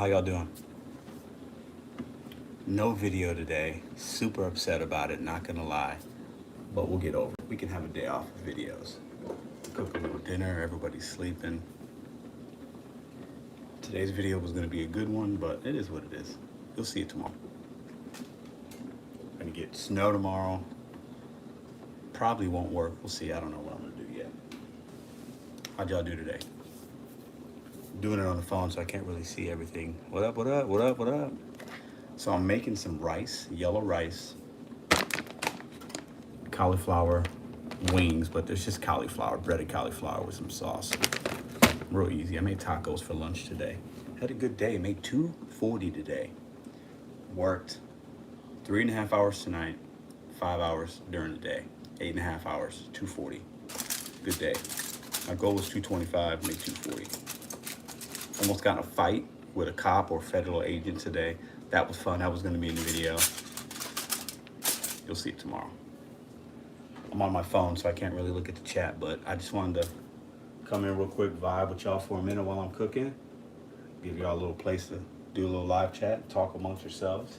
How y'all doing? No video today. Super upset about it, not gonna lie. But we'll get over it. We can have a day off of videos. Cook a little dinner, everybody's sleeping. Today's video was gonna be a good one, but it is what it is. You'll see it tomorrow. Gonna get snow tomorrow. Probably won't work. We'll see. I don't know what I'm gonna do yet. How'd y'all do today? Doing it on the phone, so I can't really see everything. What up, what up, what up, what up? So I'm making some rice, yellow rice, cauliflower wings, but there's just cauliflower, breaded cauliflower with some sauce. Real easy. I made tacos for lunch today. Had a good day. Made $240 today. Worked 3.5 hours tonight, 5 hours during the day. 8.5 hours, $240. Good day. My goal was 225, made 240. Almost got in a fight with a cop or federal agent today. That was fun. That was going to be in the video. You'll see it tomorrow. I'm on my phone, so I can't really look at the chat, but I just wanted to come in real quick, vibe with y'all for a minute while I'm cooking. Give y'all a little place to do a little live chat, talk amongst yourselves.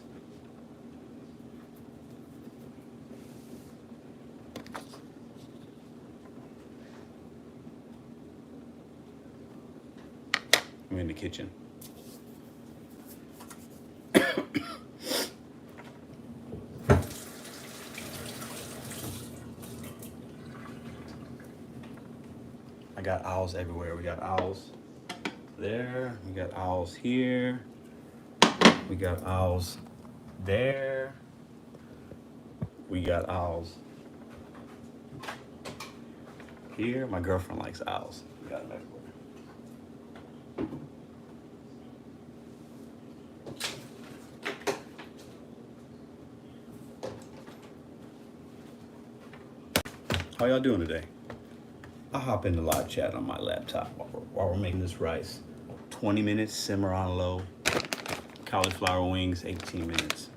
I'm in the kitchen. I got owls everywhere. We got owls there. We got owls here. We got owls there. We got owls here. My girlfriend likes owls. We got them everywhere. How y'all doing today? I'll hop into live chat on my laptop while we're making this rice. 20 minutes, simmer on low. Cauliflower wings, 18 minutes.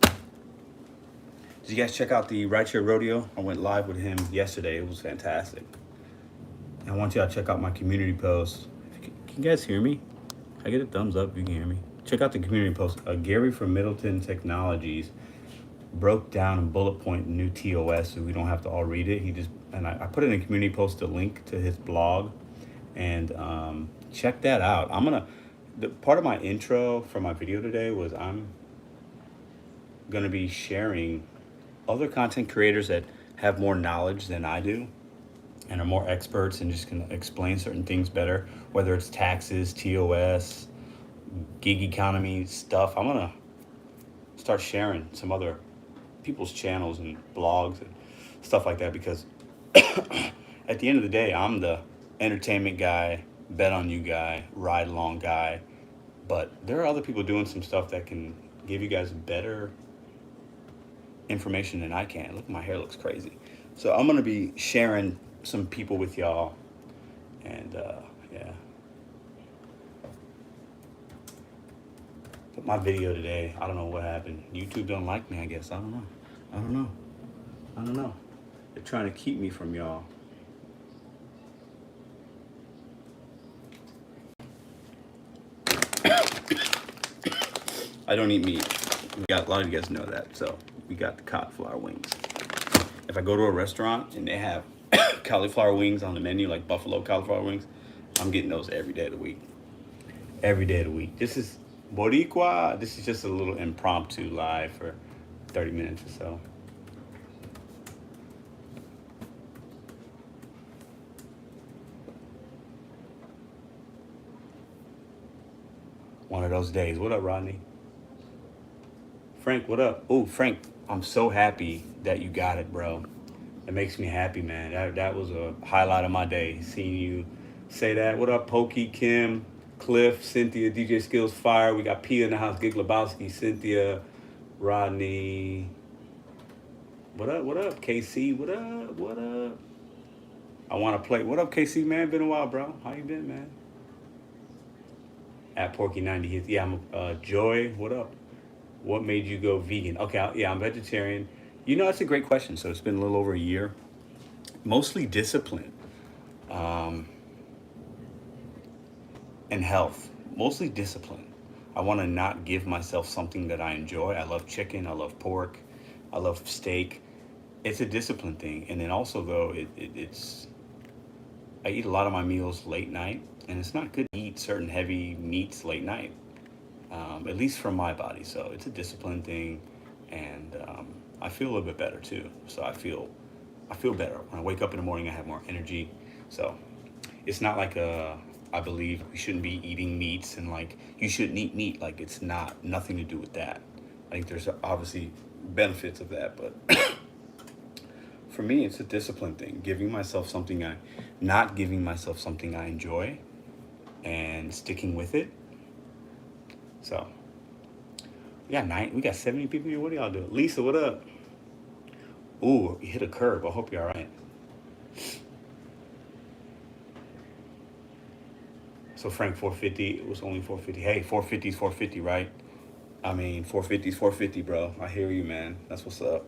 Did you guys check out the Right Chair Rodeo? I went live with him yesterday. It was fantastic. And I want y'all to check out my community post. Can you guys hear me? I get a thumbs up if you can hear me. Check out the community post. Gary from Middleton Technologies broke down and bullet point the new TOS, so we don't have to all read it. I put in a community post a link to his blog, and check that out. The part of my intro for my video today was I'm gonna be sharing other content creators that have more knowledge than I do and are more experts and just can explain certain things better, whether it's taxes, TOS, gig economy stuff. I'm gonna start sharing some other people's channels and blogs and stuff like that, because at the end of the day, I'm the entertainment guy, bet on you guy, ride along guy, but there are other people doing some stuff that can give you guys better information than I can. Look, my hair looks crazy. So I'm gonna be sharing some people with y'all, and yeah. But my video today, I don't know what happened. YouTube don't like me, I guess. I don't know. They're trying to keep me from y'all. I don't eat meat. A lot of you guys know that. So we got the cauliflower wings. If I go to a restaurant and they have cauliflower wings on the menu, like buffalo cauliflower wings, I'm getting those every day of the week. Every day of the week. This is Boricua. This is just a little impromptu live for 30 minutes or so. One of those days. What up, Rodney? Frank, what up? Oh, Frank, I'm so happy that you got it, bro. It makes me happy, man. That was a highlight of my day, seeing you say that. What up, Pokey, Kim, Cliff, Cynthia, DJ Skills Fire. We got Pia in the house, Gig Lebowski, Cynthia, Rodney. What up, KC? What up? I want to play. What up, KC, man? Been a while, bro. How you been, man? At Porky90. Yeah, I'm Joy. What up? What made you go vegan? Okay, yeah, I'm vegetarian. You know, that's a great question. So it's been a little over a year. Mostly discipline and health. Mostly discipline. I want to not give myself something that I enjoy. I love chicken. I love pork. I love steak. It's a discipline thing. And then also, though, it's I eat a lot of my meals late night, and it's not good to eat certain heavy meats late night, at least for my body. So it's a discipline thing, and I feel a little bit better too. So I feel better when I wake up in the morning. I have more energy. So it's not like I believe we shouldn't be eating meats and like you shouldn't eat meat. Like it's nothing to do with that. I think there's obviously benefits of that, but for me, it's a discipline thing. Not giving myself something I enjoy, and sticking with it. So we got 70 people here. What do y'all do? Lisa, what up? Ooh, you hit a curb. I hope you're all right. So Frank, 450. It was only 450. Hey, 450 is 450, right? I mean, 450 is 450, bro. I hear you, man. That's what's up.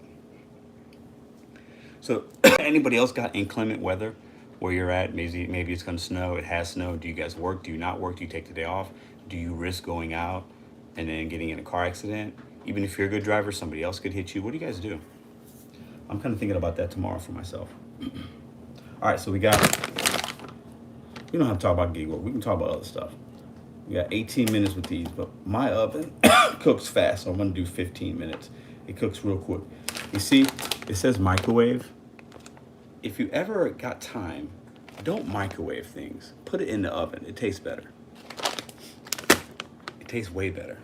So anybody else got inclement weather where you're at? Maybe it's going to snow. It has snowed. Do you guys work? Do you not work? Do you take the day off? Do you risk going out and then getting in a car accident? Even if you're a good driver, somebody else could hit you. What do you guys do? I'm kind of thinking about that tomorrow for myself. All right, so we don't have to talk about gig work. We can talk about other stuff. We got 18 minutes with these, but my oven cooks fast, so I'm going to do 15 minutes. It cooks real quick. You see, it says microwave. If you ever got time, don't microwave things. Put it in the oven. It tastes better. It tastes way better.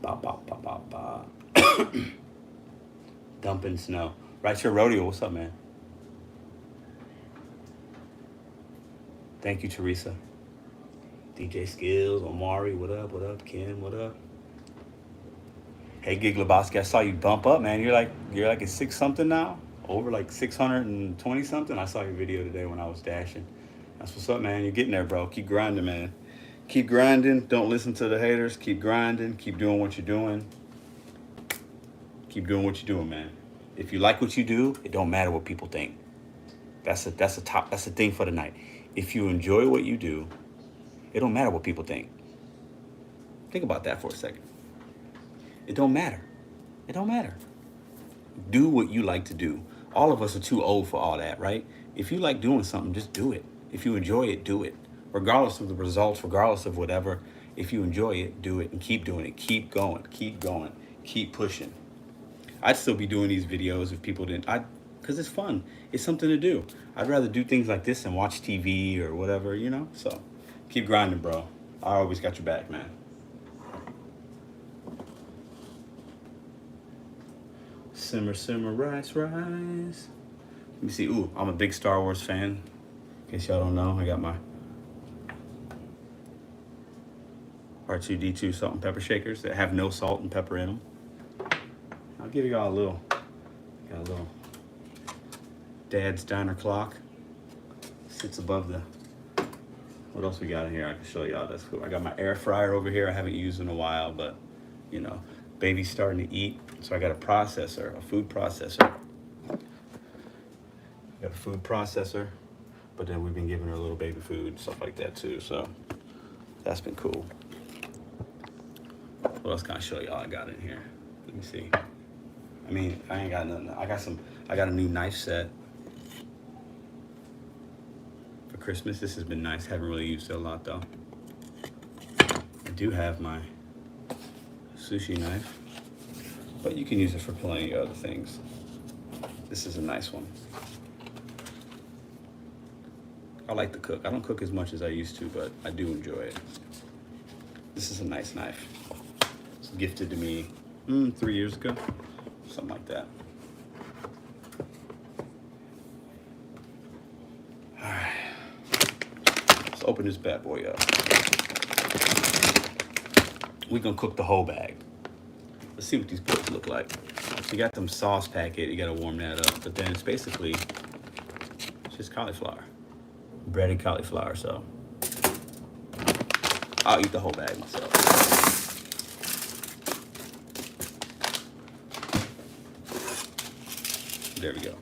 Ba, ba, ba, ba, ba. Dumping snow. Right here, Rodeo. What's up, man? Thank you, Teresa. DJ Skills, Omari, what up? What up? Ken, what up? Hey, Gig Lebowski, I saw you bump up, man. You're like at 6 something now, over like 620 something. I saw your video today when I was dashing. That's what's up, man. You're getting there, bro. Keep grinding, man. Keep grinding. Don't listen to the haters. Keep grinding. Keep doing what you're doing. Keep doing what you're doing, man. If you like what you do, it don't matter what people think. That's the thing for tonight. If you enjoy what you do, it don't matter what people think. Think about that for a second. It don't matter. It don't matter. Do what you like to do. All of us are too old for all that, right? If you like doing something, just do it. If you enjoy it, do it. Regardless of the results, regardless of whatever, if you enjoy it, do it and keep doing it. Keep going, keep pushing. I'd still be doing these videos if people didn't. Because it's fun. It's something to do. I'd rather do things like this than watch TV or whatever, So keep grinding, bro. I always got your back, man. Simmer, simmer, rise, rise. Let me see. Ooh, I'm a big Star Wars fan. In case y'all don't know, I got my R2-D2 salt and pepper shakers that have no salt and pepper in them. I'll give y'all a little Dad's Diner clock. Sits above the, what else we got in here? I can show y'all. That's cool. I got my air fryer over here. I haven't used in a while, but baby's starting to eat. So I got a processor, a food processor. Got a food processor, but then we've been giving her a little baby food, stuff like that too. So that's been cool. What else can I show y'all I got in here? Let me see. I mean, I ain't got nothing. I got a new knife set for Christmas. This has been nice. Haven't really used it a lot though. I do have my sushi knife, but you can use it for plenty of other things. This is a nice one. I like to cook. I don't cook as much as I used to, but I do enjoy it. This is a nice knife. It's gifted to me 3 years ago, something like that. All right, let's open this bad boy up. We're gonna cook the whole bag. Let's see what these boys look like. So you got them sauce packet, you gotta warm that up, but then it's basically just cauliflower. Breaded cauliflower, so I'll eat the whole bag myself. There we go.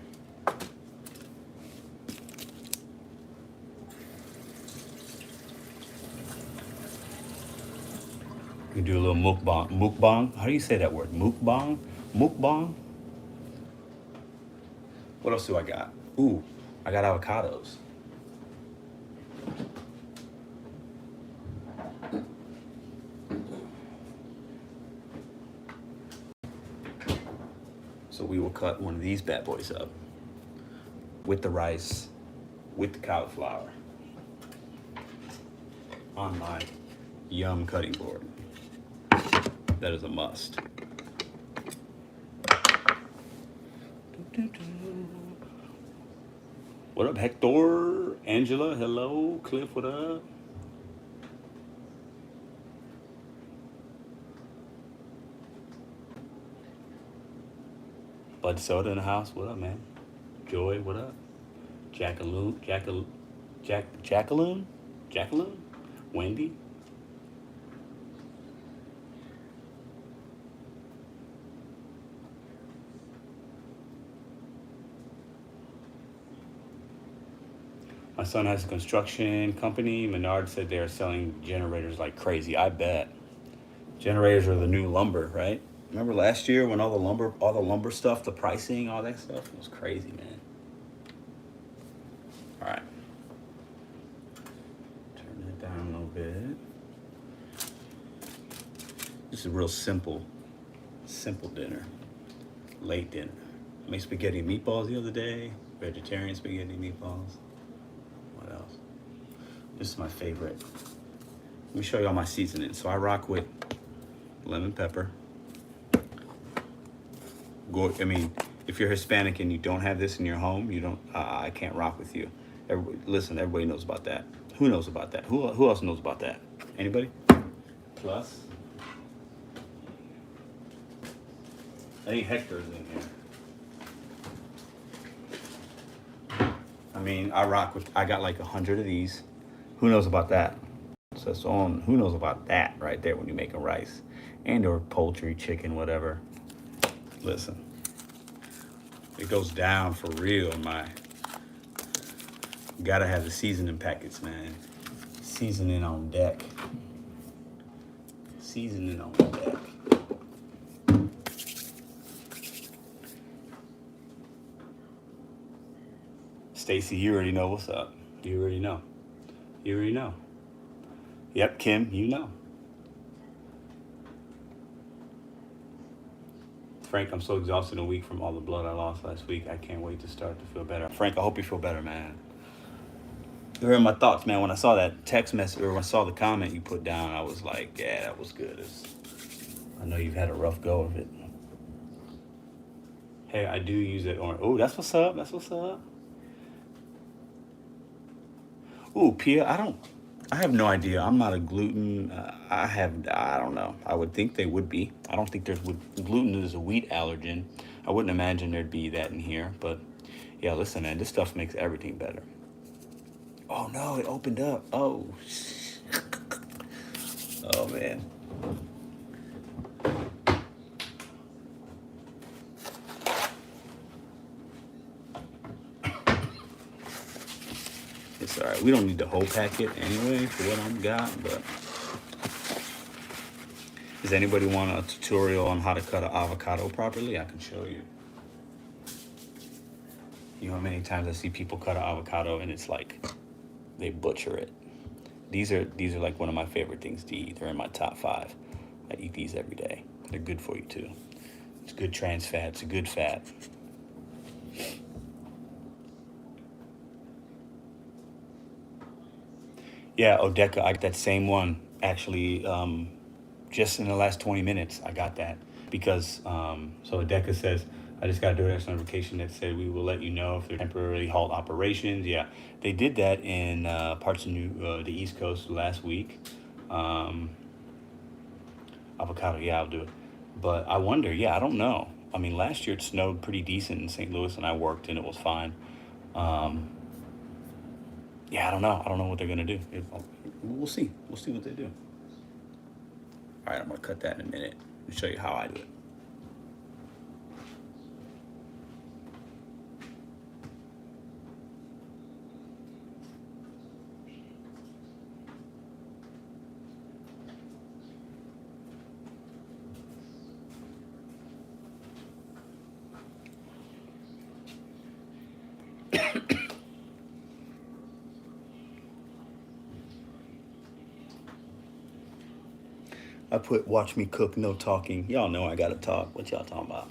We do a little mukbang. Mukbang? How do you say that word? Mukbang? Mukbang? What else do I got? Ooh, I got avocados. So we will cut one of these bad boys up with the rice, with the cauliflower on my Yum cutting board. That is a must. What up, Hector? Angela, hello. Cliff, what up? Bud Soda in the house, what up, man? Joy, what up? Jacqueline? Wendy? My son has a construction company. Menard said they're selling generators like crazy. I bet. Generators are the new lumber, right? Remember last year when all the lumber stuff, the pricing, all that stuff, it was crazy, man. All right. Turn that down a little bit. This is a real simple dinner. Late dinner. I made spaghetti and meatballs the other day. Vegetarian spaghetti and meatballs. What else? This is my favorite. Let me show you all my seasoning. So I rock with lemon pepper. I mean, if you're Hispanic and you don't have this in your home, you don't. I can't rock with you. Everybody knows about that. Who knows about that? Who else knows about that? Anybody? Plus, I think Hector's in here. I mean, I got like 100 of these. Who knows about that? So it's on. Who knows about that right there when you're making rice, and or poultry, chicken, whatever. Listen, it goes down for real. Gotta have the seasoning packets, man. Seasoning on deck. Seasoning on deck. Stacy, you already know what's up. You already know. You already know. Yep, Kim, you know. Frank, I'm so exhausted a week from all the blood I lost last week. I can't wait to start to feel better. Frank, I hope you feel better, man. You heard my thoughts, man. When I saw that text message, or when I saw the comment you put down, I was like, yeah, that was good. I know you've had a rough go of it. Hey, I do use it on. Oh, that's what's up. That's what's up. Ooh, Pia, I have no idea. I'm not a gluten. I don't know. I would think they would be. I don't think gluten is a wheat allergen. I wouldn't imagine there'd be that in here. But yeah, listen, man, this stuff makes everything better. Oh no, it opened up. Oh, oh man. It's all right. We don't need the whole packet anyway for what I've got, but does anybody want a tutorial on how to cut an avocado properly? I can show you. You know how many times I see people cut an avocado and it's like they butcher it. These are like one of my favorite things to eat. They're in my top 5. I eat these every day. They're good for you too. It's good trans fat. It's a good fat. Yeah, Odeka, I got that same one actually. Just in the last 20 minutes, I got that because so Odeka says, I just got a DoorDash notification that said we will let you know if they're temporarily halt operations. Yeah, they did that in parts of the East Coast last week. Avocado, yeah, I'll do it. But I wonder, yeah, I don't know. I mean, last year it snowed pretty decent in St. Louis, and I worked, and it was fine. Yeah, I don't know. I don't know what they're gonna do. We'll see. We'll see what they do. All right, I'm gonna cut that in a minute and show you how I do it. I put watch me cook, no talking. Y'all know I gotta talk. What y'all talking about?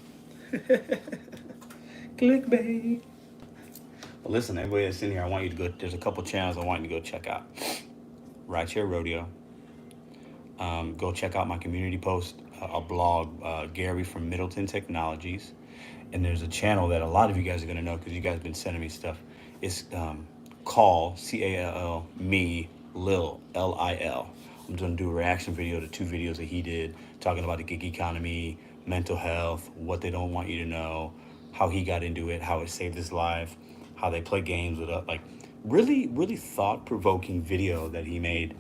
Clickbait. Well, listen, everybody that's in here, I want you to go. There's a couple channels I want you to go check out. Right Chair Rodeo. Go check out my community post, a blog, Gary from Middleton Technologies. And there's a channel that a lot of you guys are going to know because you guys have been sending me stuff. It's Call, me, Lil, Lil. I'm going to do a reaction video to 2 videos that he did talking about the gig economy, mental health, what they don't want you to know, how he got into it, how it saved his life, how they play games with like really, really thought-provoking video that he made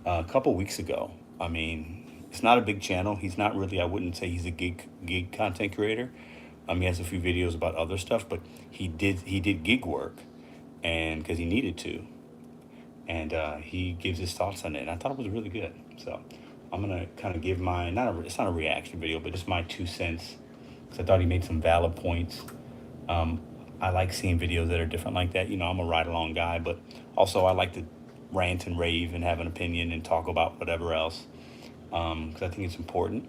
a couple weeks ago. I mean, it's not a big channel. He's not really, I wouldn't say he's a gig content creator. He has a few videos about other stuff, but he did gig work, and because he needed to, and he gives his thoughts on it, and I thought it was really good. So I'm gonna kind of give my it's not a reaction video, but just my 2 cents, because I thought he made some valid points. I like seeing videos that are different like that. You know, I'm a ride along guy, but also I like to rant and rave and have an opinion and talk about whatever else, because I think it's important.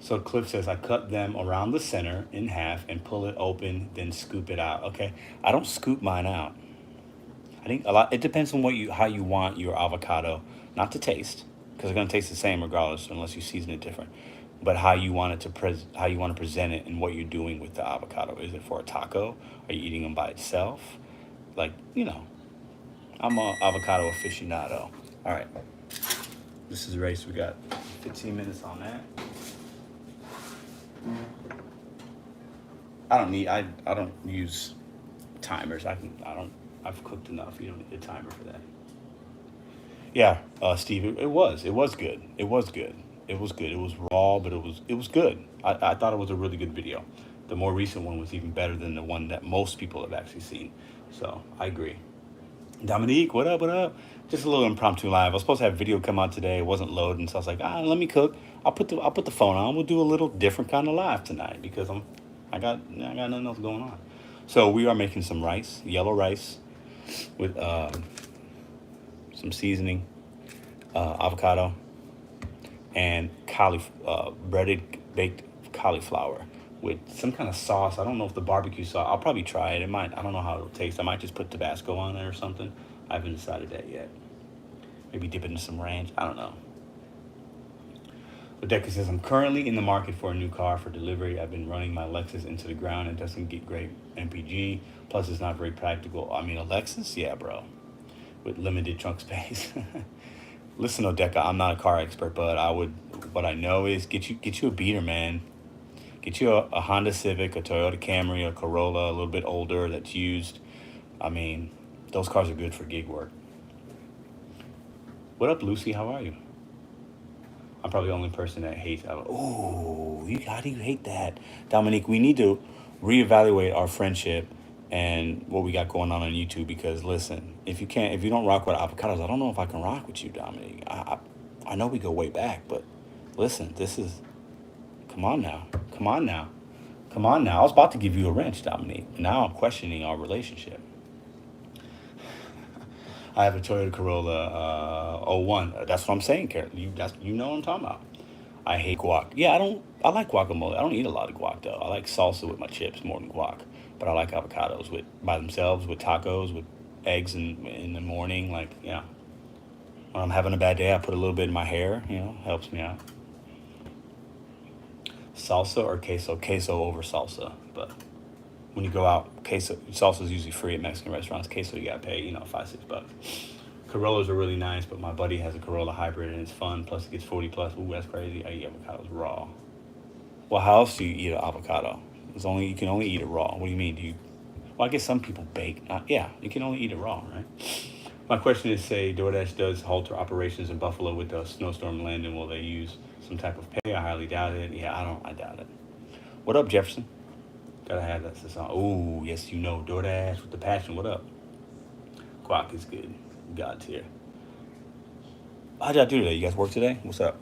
So Cliff says, I cut them around the center in half and pull it open, then scoop it out. Okay, I don't scoop mine out. I think it depends on how you want your avocado, not to taste, because it's gonna taste the same regardless, unless you season it different. But how you want how you want to present it, and what you're doing with the avocado. Is it for a taco? Are you eating them by itself? Like, I'm an avocado aficionado. All right, this is the race. We got 15 minutes on that. I don't use timers. I've cooked enough. You don't need a timer for that. Yeah, Steve, it was good. It was good. It was good. It was raw, but it was good. I thought it was a really good video. The more recent one was even better than the one that most people have actually seen. So I agree. Dominique, what up? What up? Just a little impromptu live. I was supposed to have video come out today. It wasn't loading, so I was like, let me cook. I'll put the phone on. We'll do a little different kind of live tonight because I got nothing else going on. So we are making some rice, yellow rice, with some seasoning, avocado, and breaded baked cauliflower with some kind of sauce. I don't know if the barbecue sauce. I'll probably try it. I don't know how it'll taste. I might just put Tabasco on it or something. I haven't decided that yet. Maybe dip it in some ranch. I don't know. Rebecca says, I'm currently in the market for a new car for delivery. I've been running my Lexus into the ground. It doesn't get great MPG. Plus, it's not very practical. I mean, a Lexus? Yeah, bro. With limited trunk space. Listen, Odeka, I'm not a car expert, but what I know is get you a beater, man. Get you a Honda Civic, a Toyota Camry, a Corolla, a little bit older that's used. I mean, those cars are good for gig work. What up, Lucy? How are you? I'm probably the only person that hates. Oh, how do you hate that, Dominique? We need to reevaluate our friendship and what we got going on YouTube. Because listen, if you don't rock with avocados, I don't know if I can rock with you, Dominique. I know we go way back, but listen, come on now. I was about to give you a wrench, Dominique. Now I'm questioning our relationship. I have a Toyota Corolla 01. That's what I'm saying, Carol. You know what I'm talking about. I hate guac. Yeah, I like guacamole. I don't eat a lot of guac, though. I like salsa with my chips more than guac. But I like avocados by themselves, with tacos, with eggs in the morning. Like, yeah. When I'm having a bad day, I put a little bit in my hair. Helps me out. Salsa or queso? Queso over salsa. But when you go out, salsa is usually free at Mexican restaurants. Queso, you gotta pay, $5-6. Corollas are really nice, but my buddy has a Corolla hybrid and it's fun. Plus, it gets 40 plus. Ooh, that's crazy. I eat avocados raw. Well, how else do you eat an avocado? You can only eat it raw. What do you mean? Well, I guess some people bake. Yeah, you can only eat it raw, right? My question is, say DoorDash does halter operations in Buffalo with the snowstorm landing. Will they use some type of pay? I highly doubt it. Yeah, I doubt it. What up, Jefferson? Gotta have that song. Oh, yes, DoorDash with the passion. What up? Guac is good. God tier. How'd y'all do today? You guys work today? What's up?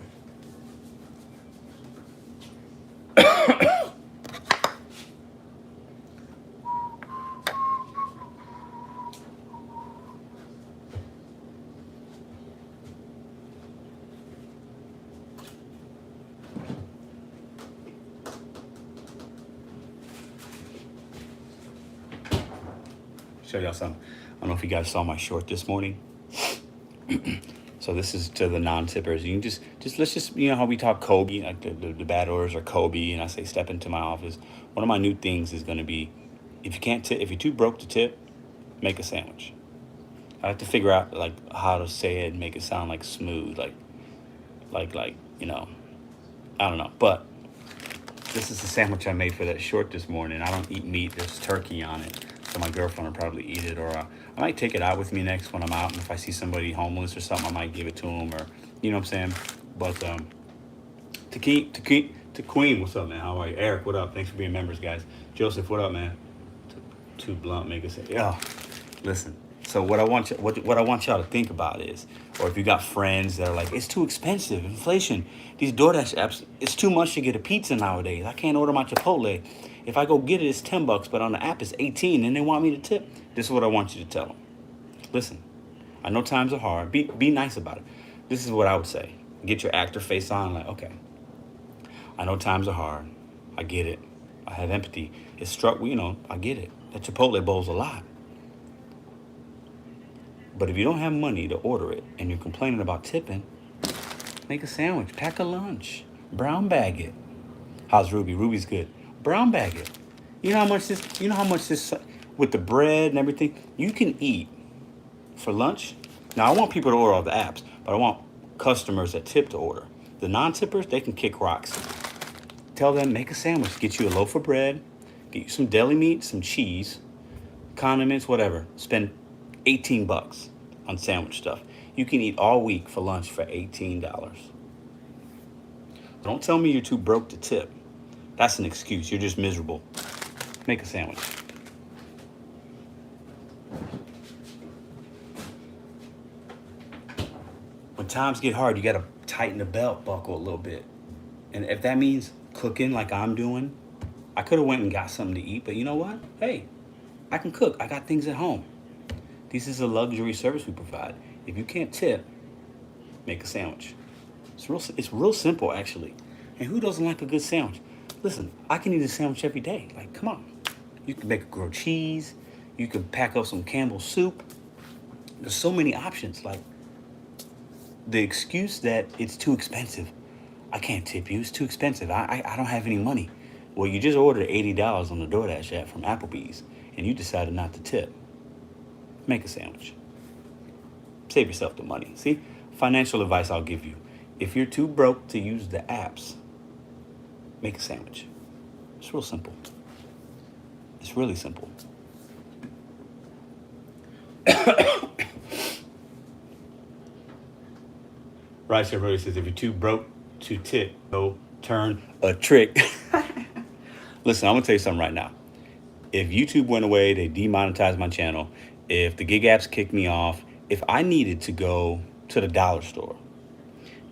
Show y'all something. I don't know if you guys saw my short this morning. So this is to the non-tippers. You can let's just, you know how we talk Kobe, like the bad orders are Kobe, and I say step into my office. One of my new things is going to be, if you can't tip, if you're too broke to tip, make a sandwich. I have to figure out like how to say it and make it sound like smooth, like you know, I don't know. But this is the sandwich I made for that short this morning. I don't eat meat. There's turkey on it. So my girlfriend will probably eat it, or I might take it out with me next when I'm out. And if I see somebody homeless or something, I might give it to them, or you know what I'm saying. But to Queen, what's up, man? How are you? Eric, what up? Thanks for being members, guys. Joseph, what up, man? Too blunt, make us say, yeah. Listen. So what I want y'all to think about is, or if you got friends that are like, it's too expensive, inflation, these DoorDash apps, it's too much to get a pizza nowadays. I can't order my Chipotle. If I go get it, it's $10, but on the app it's 18, and they want me to tip. This is what I want you to tell them. Listen, I know times are hard. Be nice about it. This is what I would say. Get your actor face on, like, okay, I know times are hard. I get it. I have empathy. It's struck, you know, I get it. That Chipotle bowl's a lot. But if you don't have money to order it and you're complaining about tipping, make a sandwich, pack a lunch, brown bag it. How's Ruby? Ruby's good. Brown bag it. You know how much this, with the bread and everything, you can eat for lunch. Now, I want people to order off the apps, but I want customers that tip to order. The non-tippers, they can kick rocks. Tell them, make a sandwich. Get you a loaf of bread, get you some deli meat, some cheese, condiments, whatever. Spend $18 on sandwich stuff. You can eat all week for lunch for $18. Don't tell me you're too broke to tip. That's an excuse. You're just miserable. Make a sandwich. When times get hard, you got to tighten the belt buckle a little bit. And if that means cooking like I'm doing, I could have went and got something to eat, but you know what? Hey, I can cook. I got things at home. This is a luxury service we provide. If you can't tip, make a sandwich. It's real simple, actually. And who doesn't like a good sandwich? Listen, I can eat a sandwich every day. Like, come on. You can make a grilled cheese. You can pack up some Campbell's soup. There's so many options. Like, the excuse that it's too expensive. I can't tip you. It's too expensive. I don't have any money. Well, you just ordered $80 on the DoorDash app from Applebee's, and you decided not to tip. Make a sandwich. Save yourself the money. See, financial advice I'll give you. If you're too broke to use the apps, make a sandwich. It's real simple. It's really simple. Right, everybody says, if you're too broke to tip, go turn a trick. Listen, I'm going to tell you something right now. If YouTube went away, they demonetized my channel. If the gig apps kicked me off, if I needed to go to the dollar store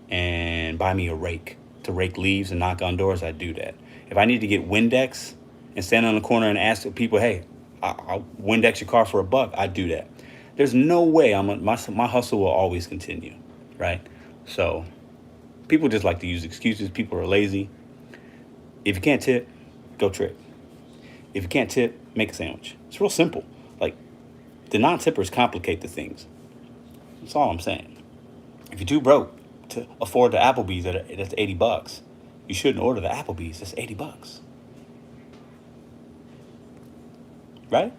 and buy me a rake to rake leaves and knock on doors, I'd do that. If I need to get Windex and stand on the corner and ask people, hey, I'll Windex your car for $1, I'd do that. There's no way my hustle will always continue, right? So people just like to use excuses. People are lazy. If you can't tip, go trick. If you can't tip, make a sandwich. It's real simple. Like, the non-tippers complicate the things. That's all I'm saying. If you're too broke to afford the Applebee's, that's $80. You shouldn't order the Applebee's. That's $80. Right?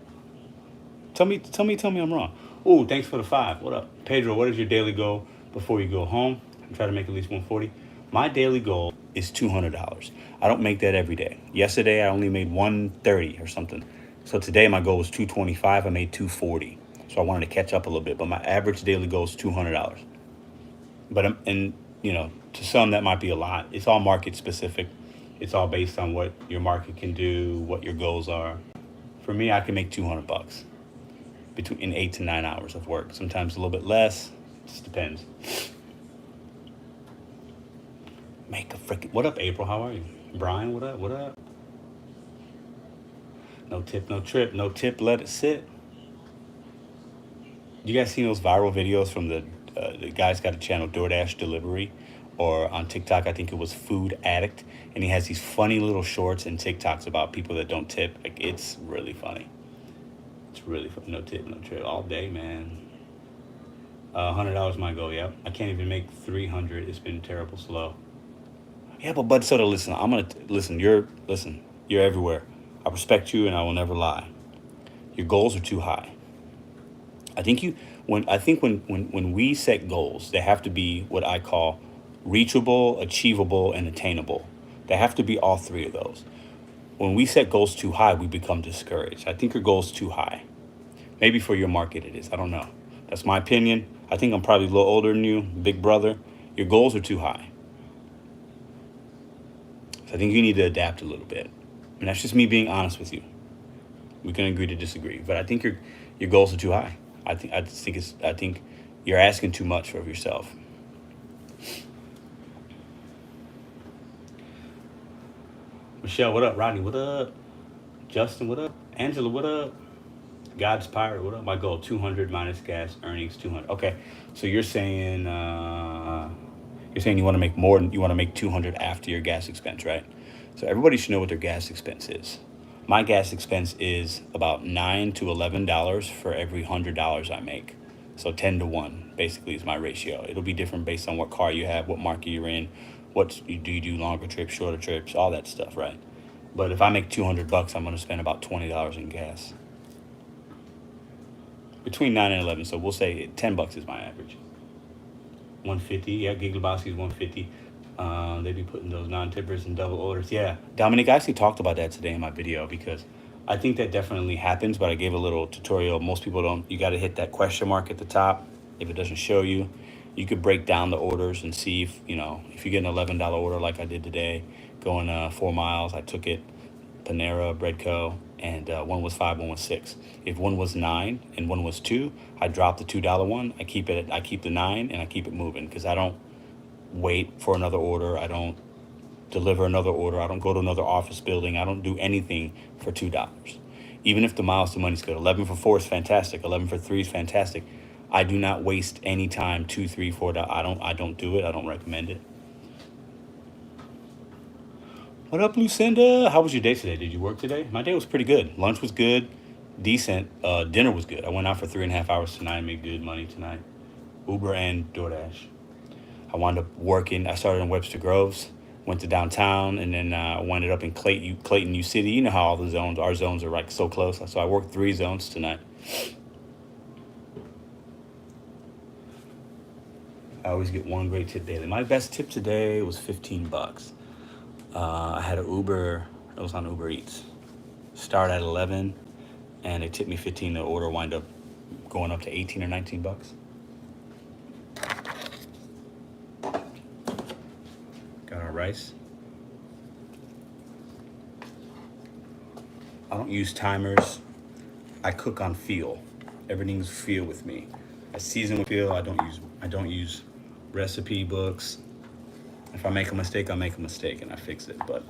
Tell me I'm wrong. Oh, thanks for the 5. What up? Pedro, what is your daily goal before you go home? I'm trying to make at least 140. My daily goal is $200. I don't make that every day. Yesterday, I only made 130 or something. So today, my goal was 225. I made 240. So I wanted to catch up a little bit. But my average daily goal is $200. But, and you know, to some, that might be a lot. It's all market specific. It's all based on what your market can do, what your goals are. For me, I can make $200 in 8 to 9 hours of work. Sometimes a little bit less. It just depends. Make a freaking... What up, April? How are you? Brian, what up? What up? No tip, no trip. No tip, let it sit. You guys seen those viral videos from the guy's got a channel, DoorDash Delivery? Or on TikTok, I think it was Food Addict. And he has these funny little shorts and TikToks about people that don't tip. Like, it's really funny. It's really no tip, no trip all day, man. $100 my goal. Yep. I can't even make 300. It's been terrible slow. Yeah, but Bud Soda, listen. I'm gonna listen. You're everywhere. I respect you, and I will never lie. Your goals are too high. I think when we set goals, they have to be what I call reachable, achievable, and attainable. They have to be all three of those. When we set goals too high, we become discouraged. I think your goal's too high. Maybe for your market it is. I don't know. That's my opinion. I think I'm probably a little older than you, big brother. Your goals are too high. So I think you need to adapt a little bit. And that's just me being honest with you. We can agree to disagree, but I think your goals are too high. I think you're asking too much of yourself. Michelle, what up? Rodney, what up? Justin, what up? Angela, what up? God's Pirate, what up? My goal, 200 minus gas earnings, 200. Okay, so you're saying you want to make more. You want to make 200 after your gas expense, right? So everybody should know what their gas expense is. My gas expense is about $9 to $11 for every $100 I make. So 10 to 1 basically is my ratio. It'll be different based on what car you have, what market you're in, do you do longer trips, shorter trips, all that stuff, right? But if I make $200, I'm going to spend about $20 in gas. Between 9 and 11, so we'll say $10 is my average. 150, yeah, Gigaboski is 150. They be putting those non-tippers in double orders. Yeah, Dominic, I actually talked about that today in my video because I think that definitely happens, but I gave a little tutorial. Most people don't. You got to hit that question mark at the top. If it doesn't show you, you could break down the orders and see if you get an $11 order like I did today, going 4 miles. I took it, Panera, Breadco, and one was 5, one was 6. If one was 9 and one was 2, I drop the $2 one. I keep the 9 and I keep it moving because I don't wait for another order. I don't deliver another order. I don't go to another office building. I don't do anything for $2. Even if the miles to money's good. 11 for 4 is fantastic. 11 for 3 is fantastic. I do not waste any time. $2, $3, $4. I don't do it. I don't recommend it. What up, Lucinda? How was your day today? Did you work today? My day was pretty good. Lunch was good, decent. Dinner was good. I went out for 3.5 hours tonight and made good money tonight. Uber and DoorDash. I wound up working. I started in Webster Groves, went to downtown, and then wound up in Clayton, U City. You know how all our zones are like so close. So I worked 3 zones tonight. I always get one great tip daily. My best tip today was $15. I had an Uber. It was on Uber Eats. Start at 11, and it tipped me 15. The order wind up going up to 18 or 19 bucks. Got our rice. I don't use timers. I cook on feel. Everything's feel with me. I season with feel. I don't use recipe books. If I make a mistake, I make a mistake and I fix it. But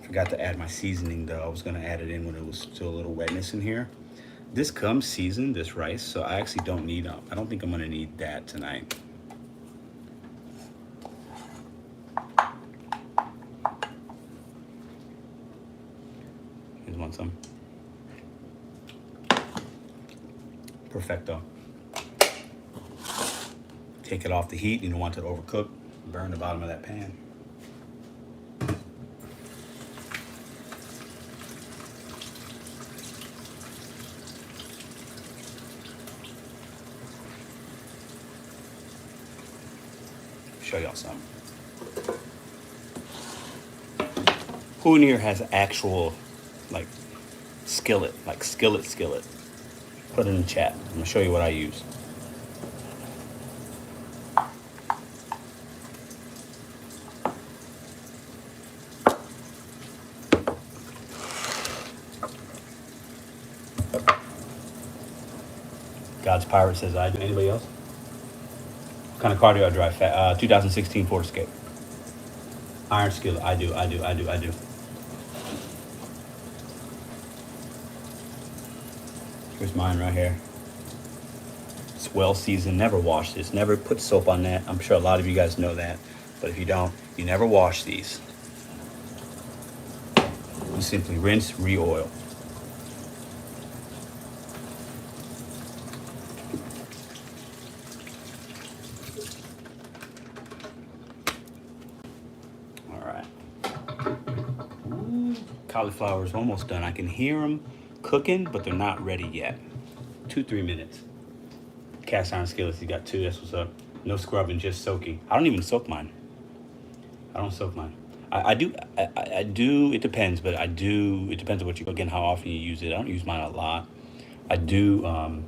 forgot to add my seasoning though. I was gonna add it in when it was still a little wetness in here. This comes seasoned, this rice, so I actually don't need. I don't think I'm gonna need that tonight. Here's one some. Perfecto. Take it off the heat. You don't want it to overcook. Burn the bottom of that pan. Show y'all something. Who in here has actual skillet, skillet? Put it in the chat. I'm gonna show you what I use. God's Pirate says I do. Anybody else? What kind of car do I drive? 2016 Ford Escape. Iron skillet. I do. Here's mine right here. It's well seasoned. Never wash this. Never put soap on that. I'm sure a lot of you guys know that. But if you don't, you never wash these. We simply rinse, re-oil. All right. Ooh, cauliflower is almost done. I can hear them cooking, but they're not ready yet. 2-3 minutes. Cast iron skillets, you got 2. That's what's up. No scrubbing, just soaking. I don't even soak mine. I don't soak mine. I do. I do. It depends, but I do. It depends on what you again how often you use it. I don't use mine a lot. I do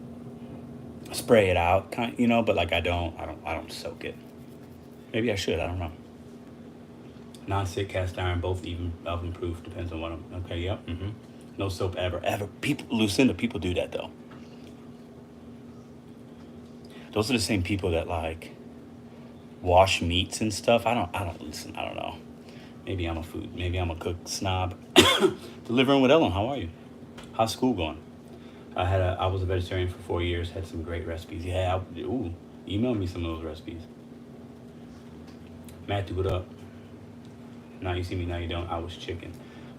spray it out, but like I don't soak it. Maybe I should. I don't know. Non-stick, cast iron, both even oven proof. Depends on what I'm. Okay. Yep. No soap ever. People, Lucinda. People do that though. Those are the same people that like wash meats and stuff. I don't listen. I don't know. Maybe I'm a cook snob. Delivering with Ellen. How are you? How's school going? I was a vegetarian for 4 years. Had some great recipes. Yeah. Email me some of those recipes. Matthew, what up? Now you see me. Now you don't. I was chicken.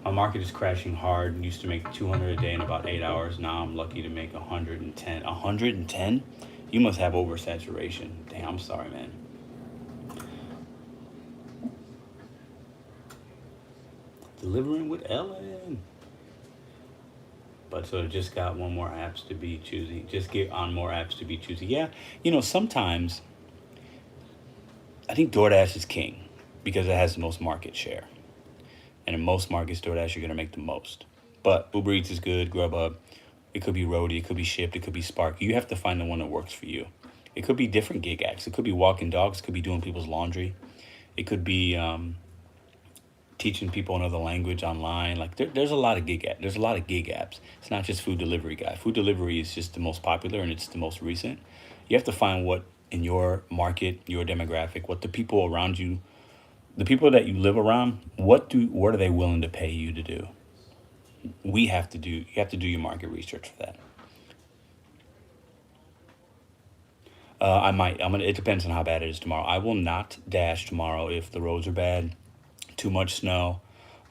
My market is crashing hard. Used to make 200 a day in about 8 hours. Now I'm lucky to make 110. 110? You must have oversaturation. Damn. I'm sorry, man. Delivering with Ellen. But so just got one more apps to be choosy. Just get on more apps to be choosy. Yeah, sometimes I think DoorDash is king because it has the most market share. And in most markets, DoorDash, you're going to make the most. But Uber Eats is good, Grubhub. It could be Roadie, it could be Shipt, it could be Spark. You have to find the one that works for you. It could be different gig apps. It could be walking dogs. It could be doing people's laundry. It could be teaching people another language online. Like there's a lot of gig apps. There's a lot of gig apps. It's not just food delivery, guy. Food delivery is just the most popular and it's the most recent. You have to find what in your market, your demographic, what the people around you, the people that you live around, what are they willing to pay you to do? You have to do your market research for that. It depends on how bad it is tomorrow. I will not dash tomorrow if the roads are bad, too much snow.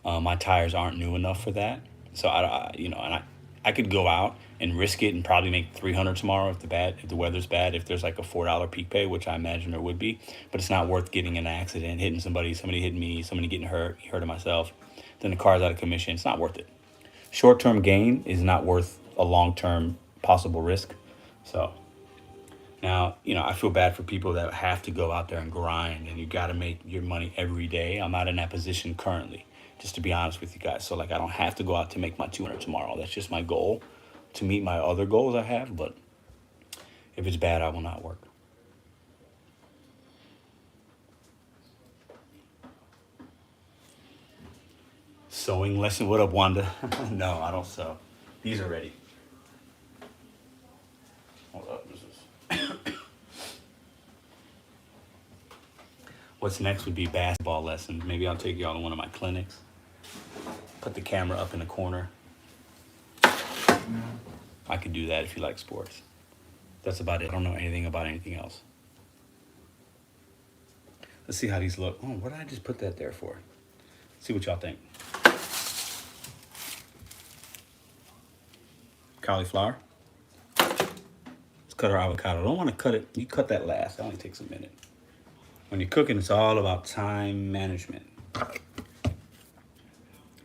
My tires aren't new enough for that. So I could go out and risk it and probably make 300 tomorrow if the weather's bad, if there's like a $4 peak pay, which I imagine there would be, but it's not worth getting in an accident, hitting somebody hitting me, somebody getting hurting myself. Then the car's out of commission. It's not worth it. Short-term gain is not worth a long-term possible risk. So now, I feel bad for people that have to go out there and grind and you got to make your money every day. I'm not in that position currently, just to be honest with you guys. So like, I don't have to go out to make my 200 tomorrow. That's just my goal to meet my other goals I have. But if it's bad, I will not work. Sewing lesson. What up, Wanda? No, I don't sew. These are ready. Hold up. What's next would be basketball lessons. Maybe I'll take y'all to one of my clinics. Put the camera up in the corner. I could do that if you like sports. That's about it. I don't know anything about anything else. Let's see how these look. Oh, what did I just put that there for? See what y'all think. Cauliflower. Let's cut our avocado. I don't want to cut it. You cut that last. That only takes a minute. When you're cooking, it's all about time management.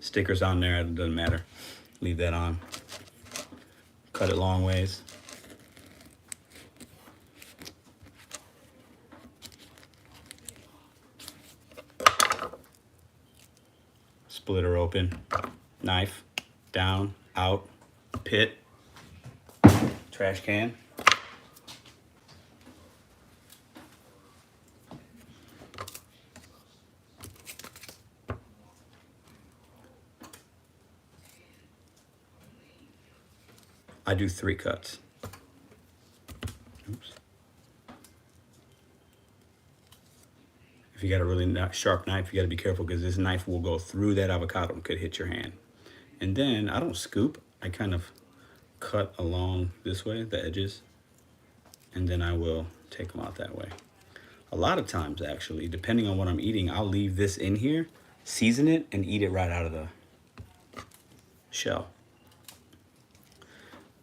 Stickers on there, it doesn't matter. Leave that on. Cut it long ways. Split her open. Knife. Down. Out. Pit. Trash can. I do 3 cuts. Oops. If you got a really sharp knife, you got to be careful because this knife will go through that avocado and could hit your hand. And then I don't scoop. I kind of cut along this way, the edges, and then I will take them out that way. A lot of times, actually, depending on what I'm eating, I'll leave this in here, season it, and eat it right out of the shell.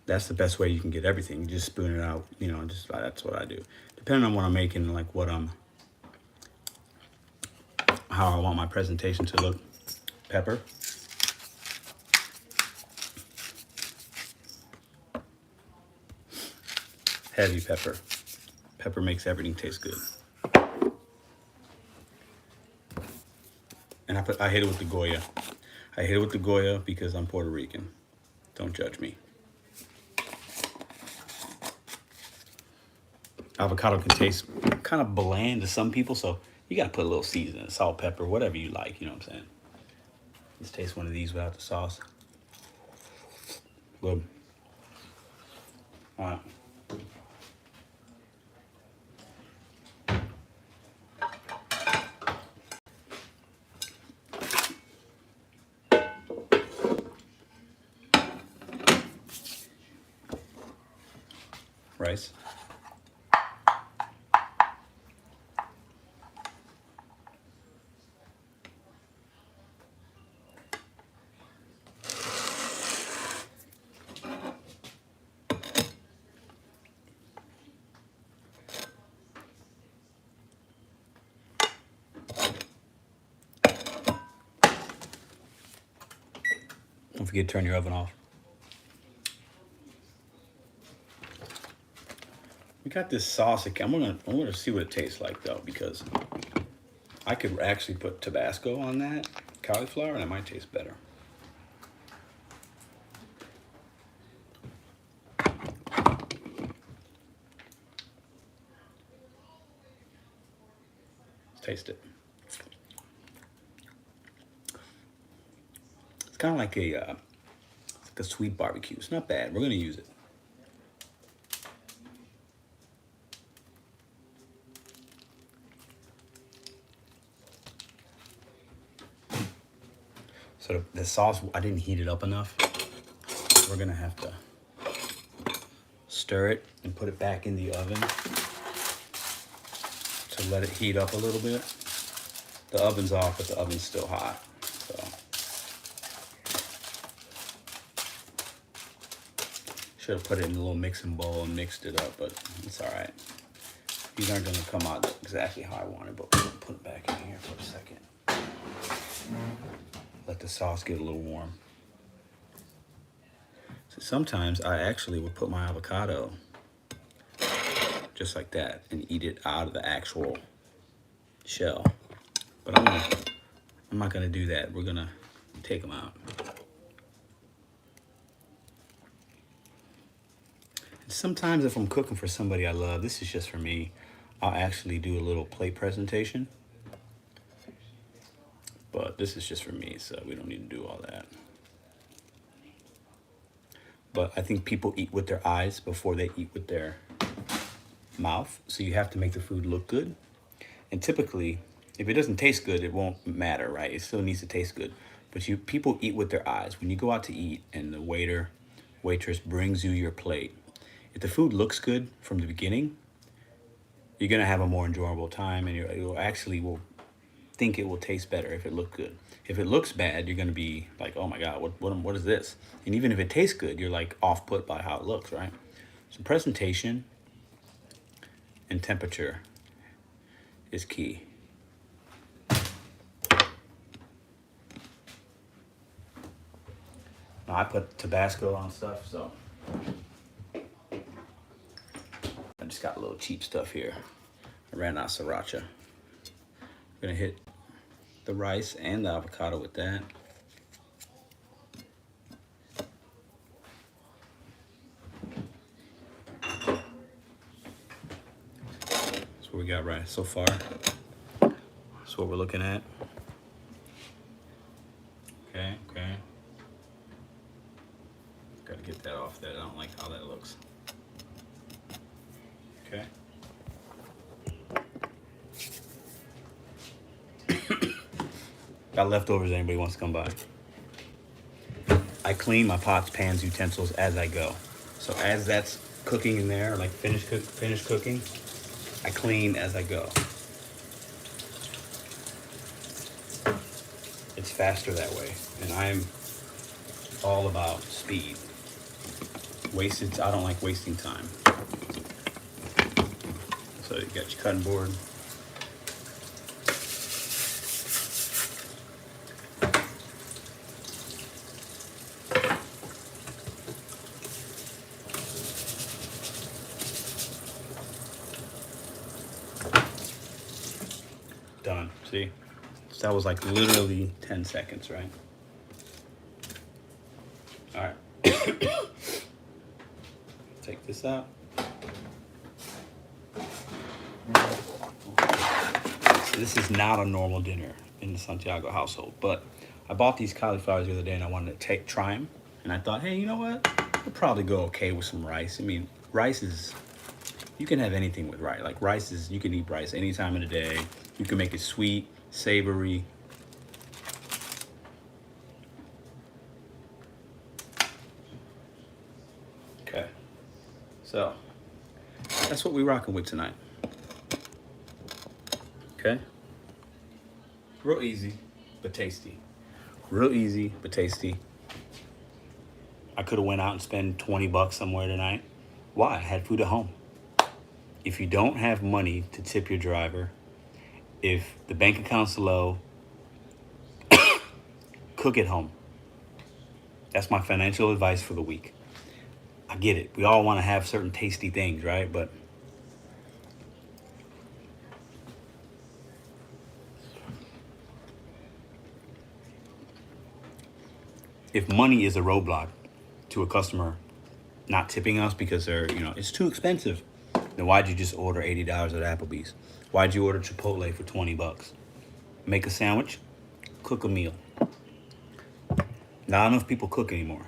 That's the best way you can get everything. You just spoon it out, you know, just that's what I do. Depending on what I'm making, like how I want my presentation to look. Pepper. Heavy pepper. Pepper makes everything taste good. And I hit it with the Goya. I hit it with the Goya because I'm Puerto Rican. Don't judge me. Avocado can taste kind of bland to some people, so you gotta put a little seasoning, salt, pepper, whatever you like, you know what I'm saying? Let's taste one of these without the sauce. Good. All right. Rice. Don't forget to turn your oven off. We got this sauce. I'm gonna see what it tastes like though, because I could actually put Tabasco on that cauliflower and it might taste better. Let's taste it. It's kind of like a sweet barbecue. It's not bad. We're gonna use it. So the sauce, I didn't heat it up enough. We're gonna have to stir it and put it back in the oven to let it heat up a little bit. The oven's off, but the oven's still hot. So should have put it in a little mixing bowl and mixed it up, but it's all right. These aren't gonna come out exactly how I wanted, but we'll put it back in here for a second. Let the sauce get a little warm. So sometimes I actually would put my avocado just like that and eat it out of the actual shell. But I'm not gonna do that. We're gonna take them out. And sometimes if I'm cooking for somebody I love, this is just for me, I'll actually do a little plate presentation. But this is just for me, so we don't need to do all that. But I think people eat with their eyes before they eat with their mouth. So you have to make the food look good. And typically, if it doesn't taste good, it won't matter, right? It still needs to taste good. But people eat with their eyes. When you go out to eat and the waitress brings you your plate, if the food looks good from the beginning, you're gonna have a more enjoyable time, and you actually will think it will taste better if it looks good. If it looks bad, you're gonna be like, oh my God, what is this? And even if it tastes good, you're like off put by how it looks, right? So presentation and temperature is key. Now I put Tabasco on stuff, so I just got a little cheap stuff here. I ran out of sriracha. I'm gonna hit the rice and the avocado with that. That's what we got right so far. That's what we're looking at. Okay. Gotta get that off there. I don't like how that looks. Okay. Got leftovers, anybody wants to come by. I clean my pots, pans, utensils as I go. So as that's cooking in there, like finish cooking, I clean as I go. It's faster that way. And all about speed. I don't like wasting time. So you got your cutting board. Done. See? So that was like literally 10 seconds, right? All right. Take this out. So this is not a normal dinner in the Santiago household, but I bought these cauliflowers the other day and I wanted to try them. And I thought, hey, you know what? It'll probably go okay with some rice. I mean, rice is, you can have anything with rice. Like rice is, you can eat rice any time of the day. You can make it sweet, savory. Okay. So that's what we're rocking with tonight. Okay. Real easy, but tasty. Real easy, but tasty. I could have went out and spent 20 bucks somewhere tonight. Why? I had food at home. If you don't have money to tip your driver, if the bank account's low, cook at home. That's my financial advice for the week. I get it. We all want to have certain tasty things, right? But if money is a roadblock to a customer not tipping us because it's too expensive, then why'd you just order $80 at Applebee's? Why'd you order Chipotle for 20 bucks? Make a sandwich, cook a meal. Not enough people cook anymore.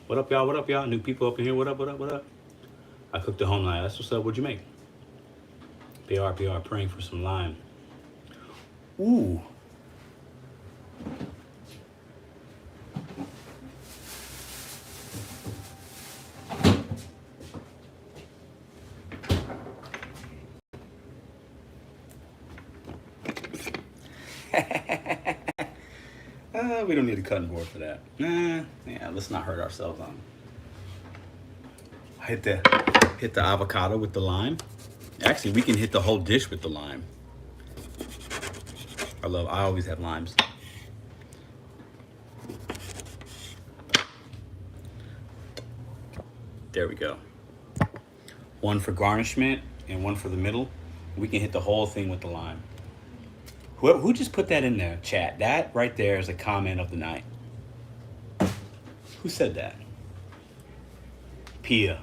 What up, y'all? What up, y'all? New people up in here. What up, what up, what up? I cooked at home tonight. That's what's up. What'd you make? PR, praying for some lime. Ooh. We don't need a cutting board for that. Yeah, let's not hurt ourselves on. Hit the avocado with the lime. Actually, we can hit the whole dish with the lime. I always have limes. There we go. One for garnishment and one for the middle. We can hit the whole thing with the lime. Who just put that in there, chat? That right there is a comment of the night. Who said that? Pia.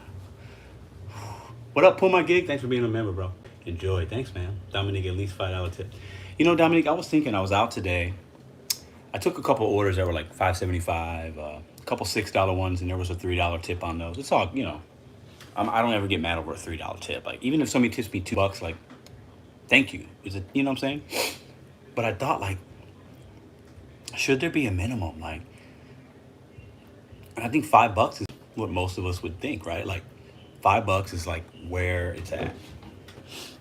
What up, Pull My Gig? Thanks for being a member, bro. Enjoy. Thanks, man. Dominique, at least $5 tip. You know, Dominique, I was thinking I was out today. I took a couple orders that were like $5.75, a couple $6 ones, and there was a $3 tip on those. It's all, I don't ever get mad over a $3 tip. Like, even if somebody tips me $2, like, thank you. Is it, you know what I'm saying? But I thought, like, should there be a minimum? Like, I think $5 is what most of us would think, right? Like, $5 is like where it's at.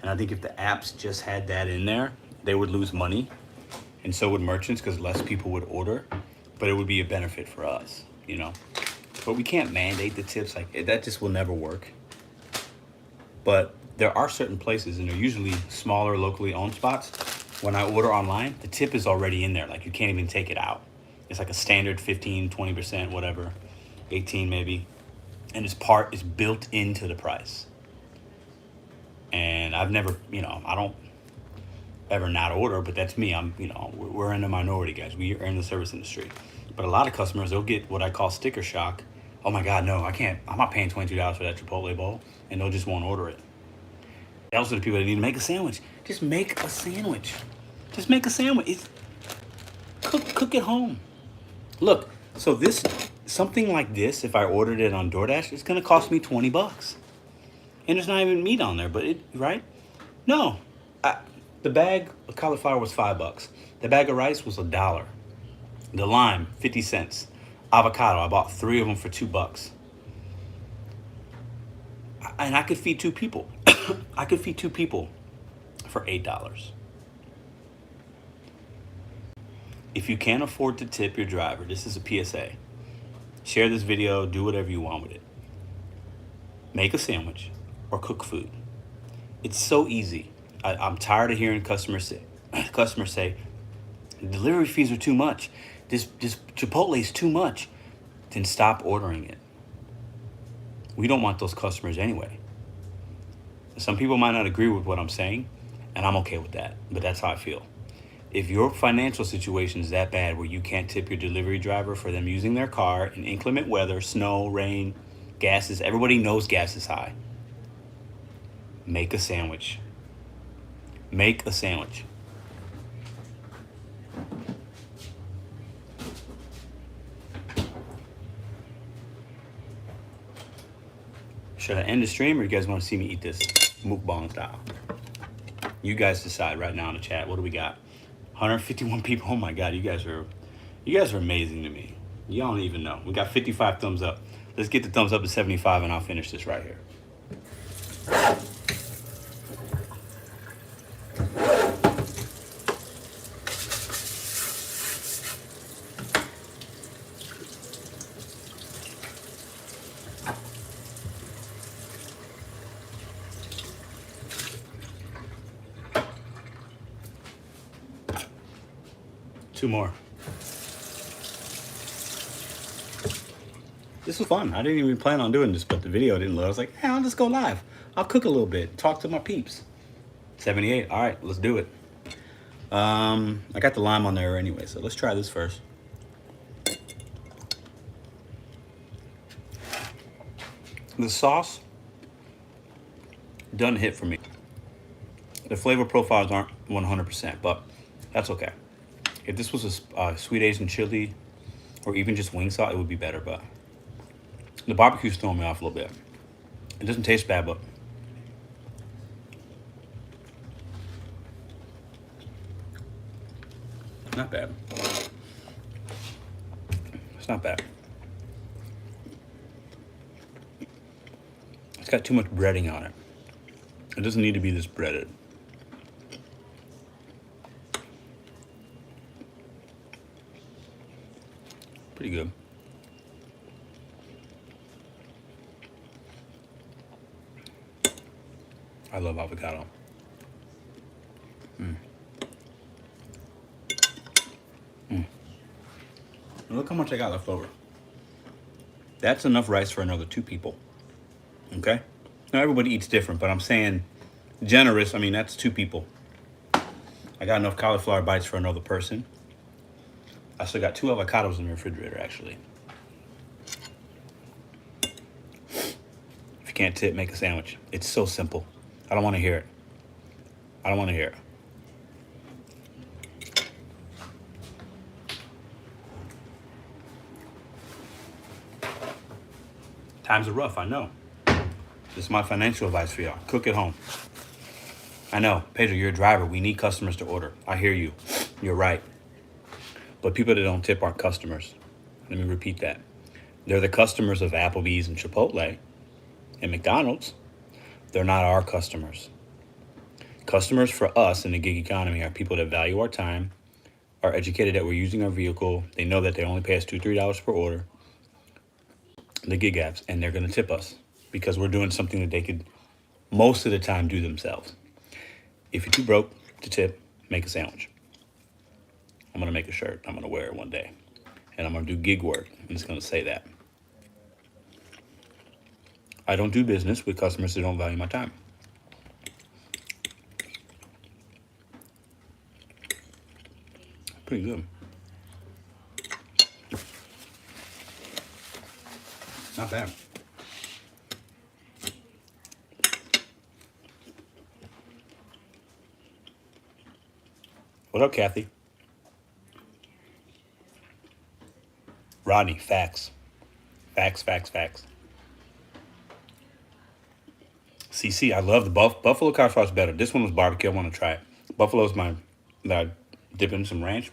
And I think if the apps just had that in there, they would lose money. And so would merchants because less people would order. But it would be a benefit for us, But we can't mandate the tips. Like, that just will never work. But there are certain places, and they're usually smaller, locally owned spots. When I order online, the tip is already in there. Like, you can't even take it out. It's like a standard 15, 20%, whatever, 18 maybe. And it's built into the price. And I've never, I don't ever not order, but that's me. We're in the minority, guys. We are in the service industry. But a lot of customers, they'll get what I call sticker shock. Oh my God, no, I can't. I'm not paying $22 for that Chipotle bowl. And they'll just won't order it. Those are the people that need to make a sandwich. Just make a sandwich. Just make a sandwich. Cook at home. Look, so something like this, if I ordered it on DoorDash, it's gonna cost me 20 bucks. And there's not even meat on there, but right? No. The bag of cauliflower was $5. The bag of rice was $1. The lime, 50 cents. Avocado, I bought 3 of them for $2. And I could feed 2 people. I could feed 2 people for $8. If you can't afford to tip your driver, this is a PSA. Share this video, do whatever you want with it. Make a sandwich or cook food. It's so easy. I'm tired of hearing customers say, delivery fees are too much. This Chipotle is too much. Then stop ordering it. We don't want those customers anyway. Some people might not agree with what I'm saying, and I'm okay with that, but that's how I feel. If your financial situation is that bad where you can't tip your delivery driver for them using their car in inclement weather, snow, rain, everybody knows gas is high. Make a sandwich. Make a sandwich. Should I end the stream, or you guys want to see me eat this mukbang style? You guys decide right now in the chat. What do we got? 151 people. Oh my God, you guys are amazing to me. You don't even know. We got 55 thumbs up. Let's get the thumbs up to 75, and I'll finish this right here. Two more. This was fun. I didn't even plan on doing this, but the video didn't load. I was like, hey, I'll just go live. I'll cook a little bit, talk to my peeps. 78. All right, let's do it. I got the lime on there anyway, so let's try this first. The sauce doesn't hit for me. The flavor profiles aren't 100%, but that's okay. If this was a sweet Asian chili or even just wing sauce, it would be better, but the barbecue's throwing me off a little bit. It doesn't taste bad, but not bad. It's not bad. It's got too much breading on it. It doesn't need to be this breaded. Pretty good. I love avocado. Look how much I got left over. That's enough rice for another 2 people. Okay? Now everybody eats different, but I'm saying generous. I mean, that's 2 people. I got enough cauliflower bites for another person. I still got 2 avocados in the refrigerator, actually. If you can't tip, make a sandwich. It's so simple. I don't want to hear it. I don't want to hear it. Times are rough, I know. This is my financial advice for y'all. Cook at home. I know, Pedro, you're a driver. We need customers to order. I hear you. You're right. But people that don't tip aren't customers. Let me repeat that. They're the customers of Applebee's and Chipotle and McDonald's. They're not our customers. Customers for us in the gig economy are people that value our time, are educated that we're using our vehicle. They know that they only pay us $2, $3 per order. The gig apps, and they're going to tip us because we're doing something that they could most of the time do themselves. If you're too broke to tip, make a sandwich. I'm going to make a shirt. I'm going to wear it one day. And I'm going to do gig work. I'm just going to say that. I don't do business with customers that don't value my time. Pretty good. Not bad. What up, Kathy? Rodney, facts. Facts. CC, I love the buffalo cauliflower better. This one was barbecue. I want to try it. Buffalo's mine. That I dip in some ranch.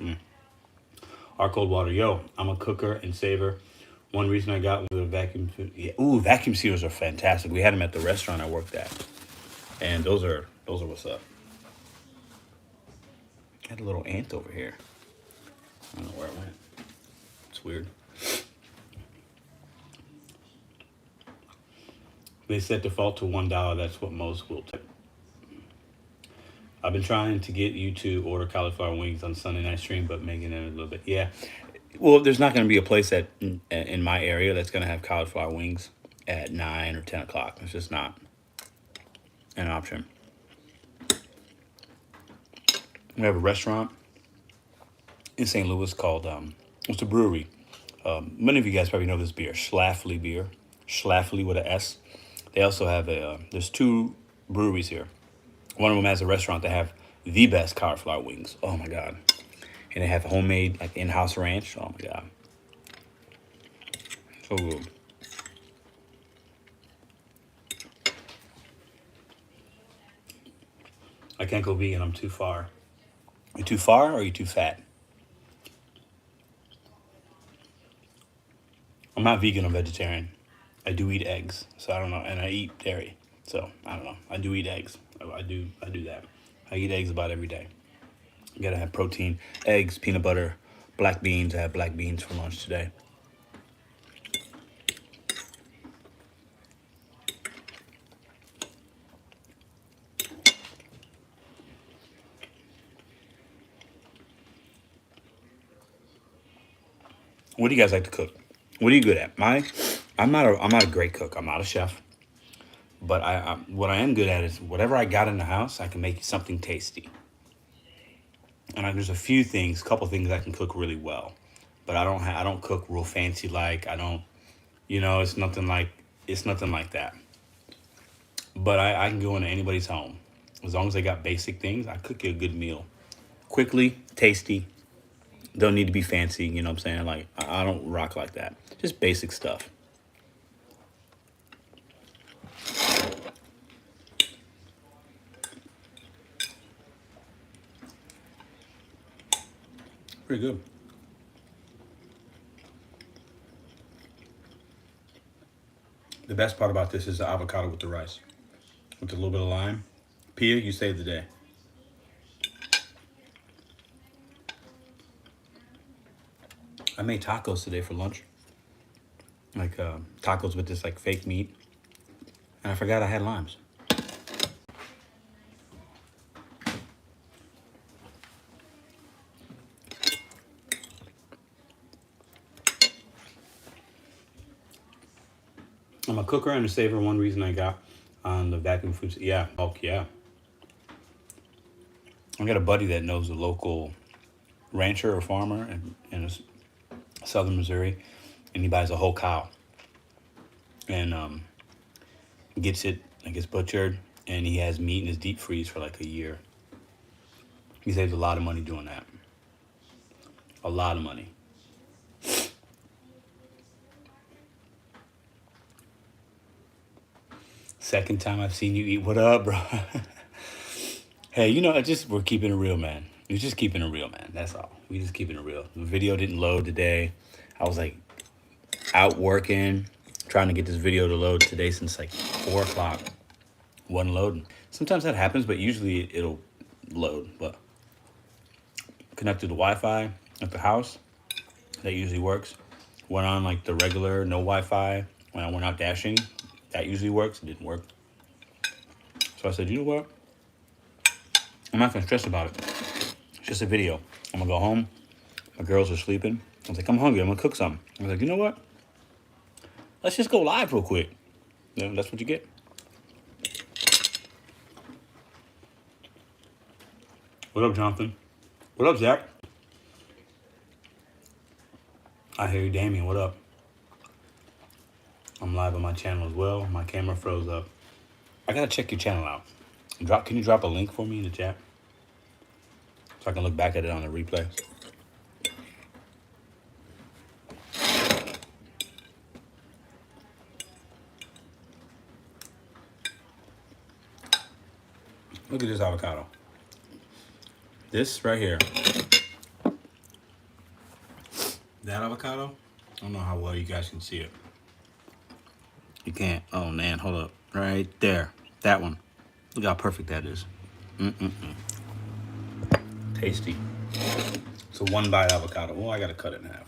Our cold water. Yo, I'm a cooker and saver. One reason I got was a vacuum. Yeah. Ooh, vacuum sealers are fantastic. We had them at the restaurant I worked at, and those are what's up. Got a little ant over here. That's weird. They set default to $1. That's what most will take. I've been trying to get you to order cauliflower wings on Sunday night stream, but making it a little bit. Yeah. Well, there's not going to be a place in my area that's going to have cauliflower wings at 9 or 10 o'clock. It's just not an option. We have a restaurant in St. Louis called, it's a brewery. Many of you guys probably know this beer, Schlafly beer. Schlafly with an S. They also have there's 2 breweries here. One of them has a restaurant that have the best cauliflower wings. Oh my God. And they have homemade, like, in-house ranch. Oh my God. So good. I can't go vegan, I'm too far. You too far or you too fat? I'm not vegan, I'm vegetarian. I do eat eggs, so I don't know, and I eat dairy, so I don't know. I do eat eggs. I do that. I eat eggs about every day. You gotta have protein, eggs, peanut butter, black beans. I had black beans for lunch today. What do you guys like to cook? What are you good at? I'm not a great cook. I'm not a chef. But what I am good at is whatever I got in the house, I can make something tasty. And there's a couple things I can cook really well. But I don't cook real fancy like. I don't, it's nothing like that. But I can go into anybody's home. As long as they got basic things, I cook you a good meal. Quickly, tasty. Don't need to be fancy, you know what I'm saying? Like, I don't rock like that. Just basic stuff. Pretty good. The best part about this is the avocado with the rice. With a little bit of lime. Pia, you saved the day. I made tacos today for lunch. Like tacos with this like fake meat. And I forgot I had limes. I'm a cooker and a saver. One reason I got on the vacuum foods. Yeah, yeah. I got a buddy that knows a local rancher or farmer in southern Missouri, and he buys a whole cow and gets it, like, it's butchered, and he has meat in his deep freeze for like a year. He saves a lot of money doing that. A lot of money. Second time I've seen you eat. What up, bro? Hey, we're keeping it real, man. We're just keeping it real, man. That's all. We just keeping it real. The video didn't load today. I was like out working, trying to get this video to load today since like 4 o'clock. Wasn't loading. Sometimes that happens, but usually it'll load. But connected to Wi-Fi at the house, that usually works. Went on like the regular no Wi-Fi when I went out dashing. That usually works. It didn't work. So I said, you know what? I'm not gonna stress about it. It's just a video. I'm gonna go home. My girls are sleeping. I was like, I'm hungry. I'm gonna cook something. I was like, you know what? Let's just go live real quick. That's what you get. What up, Jonathan? What up, Zach? I hear you, Damien. What up? I'm live on my channel as well. My camera froze up. I gotta check your channel out. Can you drop a link for me in the chat so I can look back at it on the replay? Look at this avocado. This right here. That avocado, I don't know how well you guys can see it. You can't. Oh, man, hold up. Right there. That one. Look how perfect that is. Tasty. It's a 1-bite avocado. Well, I gotta cut it in half.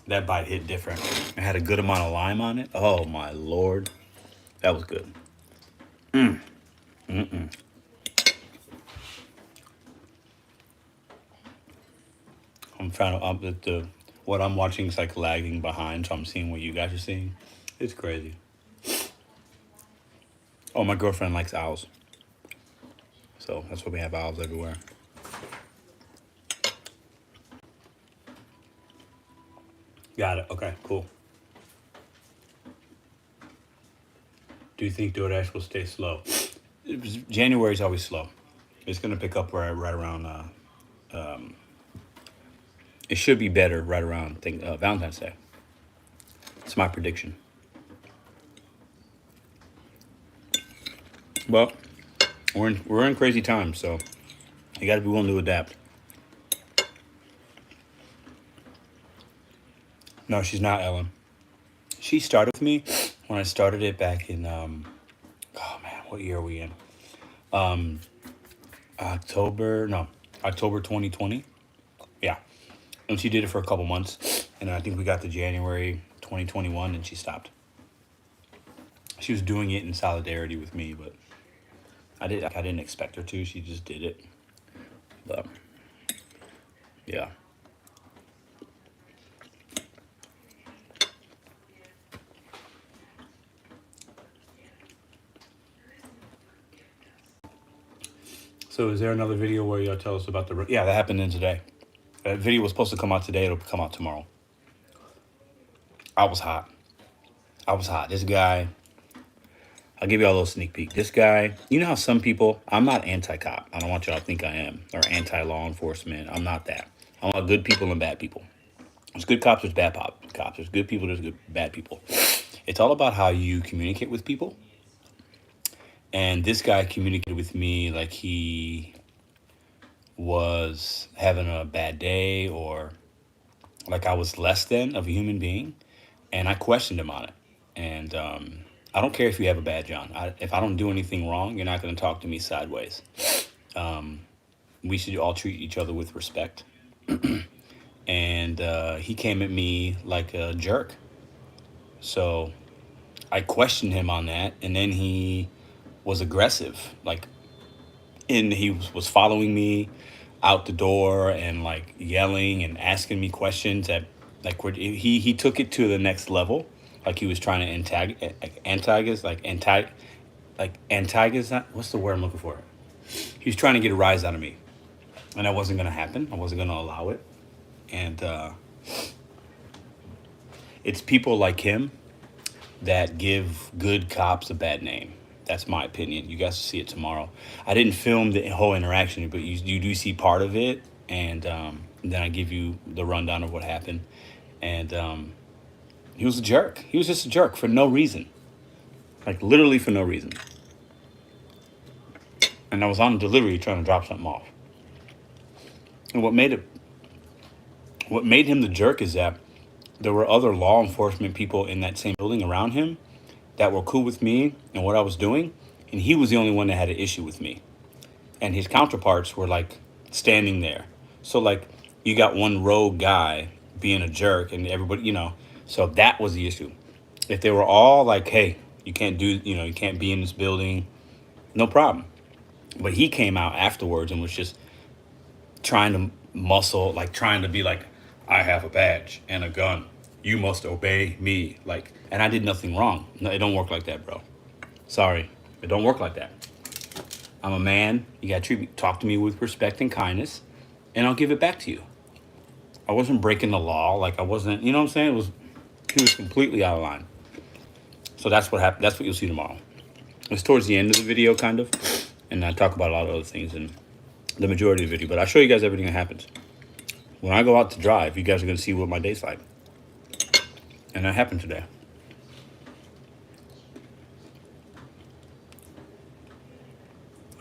That bite hit different. It had a good amount of lime on it. Oh my Lord. That was good. I'm trying to up the what I'm watching is like lagging behind, so I'm seeing what you guys are seeing. It's crazy. Oh, my girlfriend likes owls. So that's why we have owls everywhere. Got it. Okay, cool. Do you think DoorDash will stay slow? January is always slow. It's gonna pick up right around. It should be better right around Valentine's Day. It's my prediction. Well, we're in crazy times, so you got to be willing to adapt. No, she's not Ellen. She started with me when I started it back in oh man, what year are we in? October, no, October 2020. Yeah. And she did it for a couple months. And I think we got to January 2021 and she stopped. She was doing it in solidarity with me, but I didn't expect her to. She just did it. But yeah. So is there another video where y'all tell us about the... Yeah, that happened in today. That video was supposed to come out today. It'll come out tomorrow. I was hot. This guy... I'll give you all a little sneak peek. This guy... You know how some people... I'm not anti-cop. I don't want y'all to think I am. Or anti-law enforcement. I'm not that. I'm about good people and bad people. There's good cops, there's bad cops. There's good people, there's bad people. It's all about how you communicate with people. And this guy communicated with me like he was having a bad day or like I was less than of a human being. And I questioned him on it. And I don't care if you have a badge on. If I don't do anything wrong, you're not going to talk to me sideways. We should all treat each other with respect. And he came at me like a jerk. So I questioned him on that. And then he was aggressive, like, and he was following me out the door and like yelling and asking me questions that like he took it to the next level, like he was trying to antagonize. What's the word I'm looking for? He was trying to get a rise out of me, and that wasn't gonna happen. I wasn't gonna allow it, and it's people like him that give good cops a bad name. That's my opinion. You guys will see it tomorrow. I didn't film the whole interaction, but you do see part of it, and then I give you the rundown of what happened. And he was a jerk. He was just a jerk for no reason, like literally for no reason. And I was on delivery trying to drop something off. And what made him the jerk is that there were other law enforcement people in that same building around him that were cool with me and what I was doing, and he was the only one that had an issue with me. And his counterparts were like standing there. So like you got one rogue guy being a jerk and everybody, so that was the issue. If they were all like, hey, you can't be in this building, no problem. But he came out afterwards and was just trying to trying to be like, I have a badge and a gun. You must obey me. Like, and I did nothing wrong. No, it don't work like that, bro. Sorry. It don't work like that. I'm a man. You gotta talk to me with respect and kindness, and I'll give it back to you. I wasn't breaking the law. Like I wasn't, you know what I'm saying? He was completely out of line. So that's what happened. That's what you'll see tomorrow. It's towards the end of the video, kind of. And I talk about a lot of other things in the majority of the video. But I show you guys everything that happens. When I go out to drive, you guys are going to see what my day's like. And that happened today.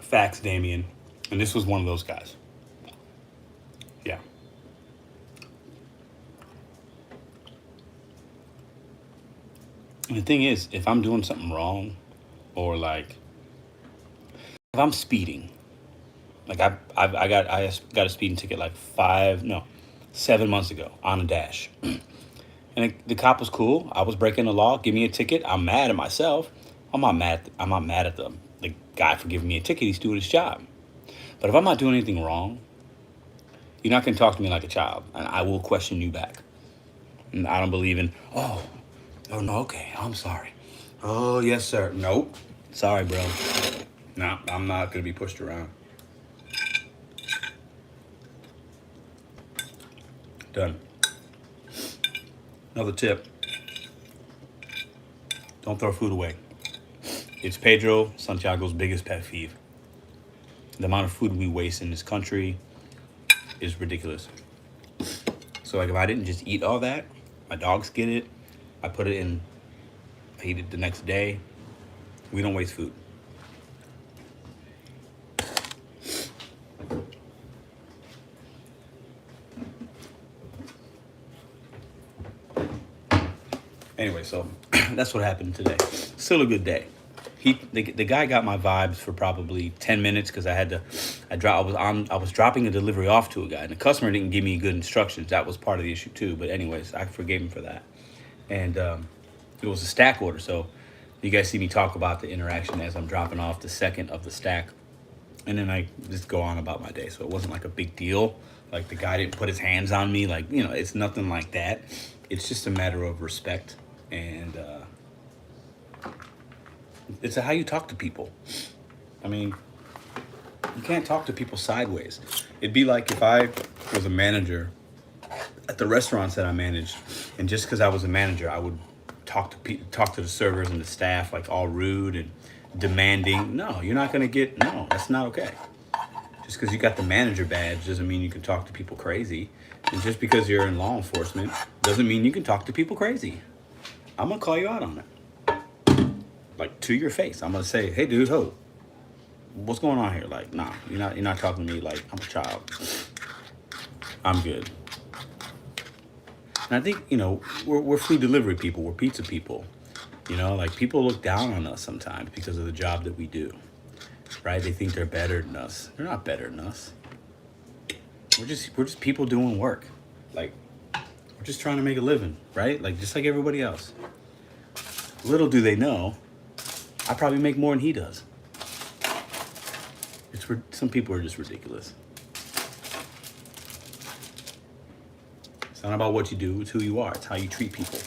Facts, Damien. And this was one of those guys. Yeah. And the thing is, if I'm doing something wrong, or like, if I'm speeding, Like I got a speeding ticket like 7 months ago on a dash. And the cop was cool. I was breaking the law. Give me a ticket. I'm mad at myself. I'm not mad at the guy for giving me a ticket. He's doing his job. But if I'm not doing anything wrong, you're not going to talk to me like a child, and I will question you back. And I don't believe in, oh no, okay, I'm sorry. Oh yes, sir. Nope. Sorry, bro. No, I'm not going to be pushed around. Done. Another tip. Don't throw food away. It's Pedro Santiago's biggest pet peeve. The amount of food we waste in this country is ridiculous. So like if I didn't just eat all that, my dogs get it. I put it in, I eat it the next day. We don't waste food. Anyway, so that's what happened today. Still a good day. The guy got my vibes for probably 10 minutes because I was dropping a delivery off to a guy, and the customer didn't give me good instructions. That was part of the issue too. But anyways, I forgave him for that. And it was a stack order, so you guys see me talk about the interaction as I'm dropping off the second of the stack, and then I just go on about my day. So it wasn't like a big deal. Like the guy didn't put his hands on me. Like, you know, it's nothing like that. It's just a matter of respect, and it's how you talk to people. I mean, you can't talk to people sideways. It'd be like if I was a manager at the restaurants that I managed, and just because I was a manager, I would talk to the servers and the staff like all rude and demanding. No, you're not gonna get. No, that's not okay. Just because you got the manager badge doesn't mean you can talk to people crazy. And just because you're in law enforcement doesn't mean you can talk to people crazy. I'm gonna call you out on it. Like to your face. I'm gonna say, hey dude, what's going on here? Like, nah, you're not talking to me like I'm a child. I'm good. And I think, you know, we're food delivery people, we're pizza people. You know, like people look down on us sometimes because of the job that we do. Right? They think they're better than us. They're not better than us. We're just people doing work. Like, we're just trying to make a living, right? Like just like everybody else. Little do they know, I probably make more than he does. Some people are just ridiculous. It's not about what you do, it's who you are. It's how you treat people.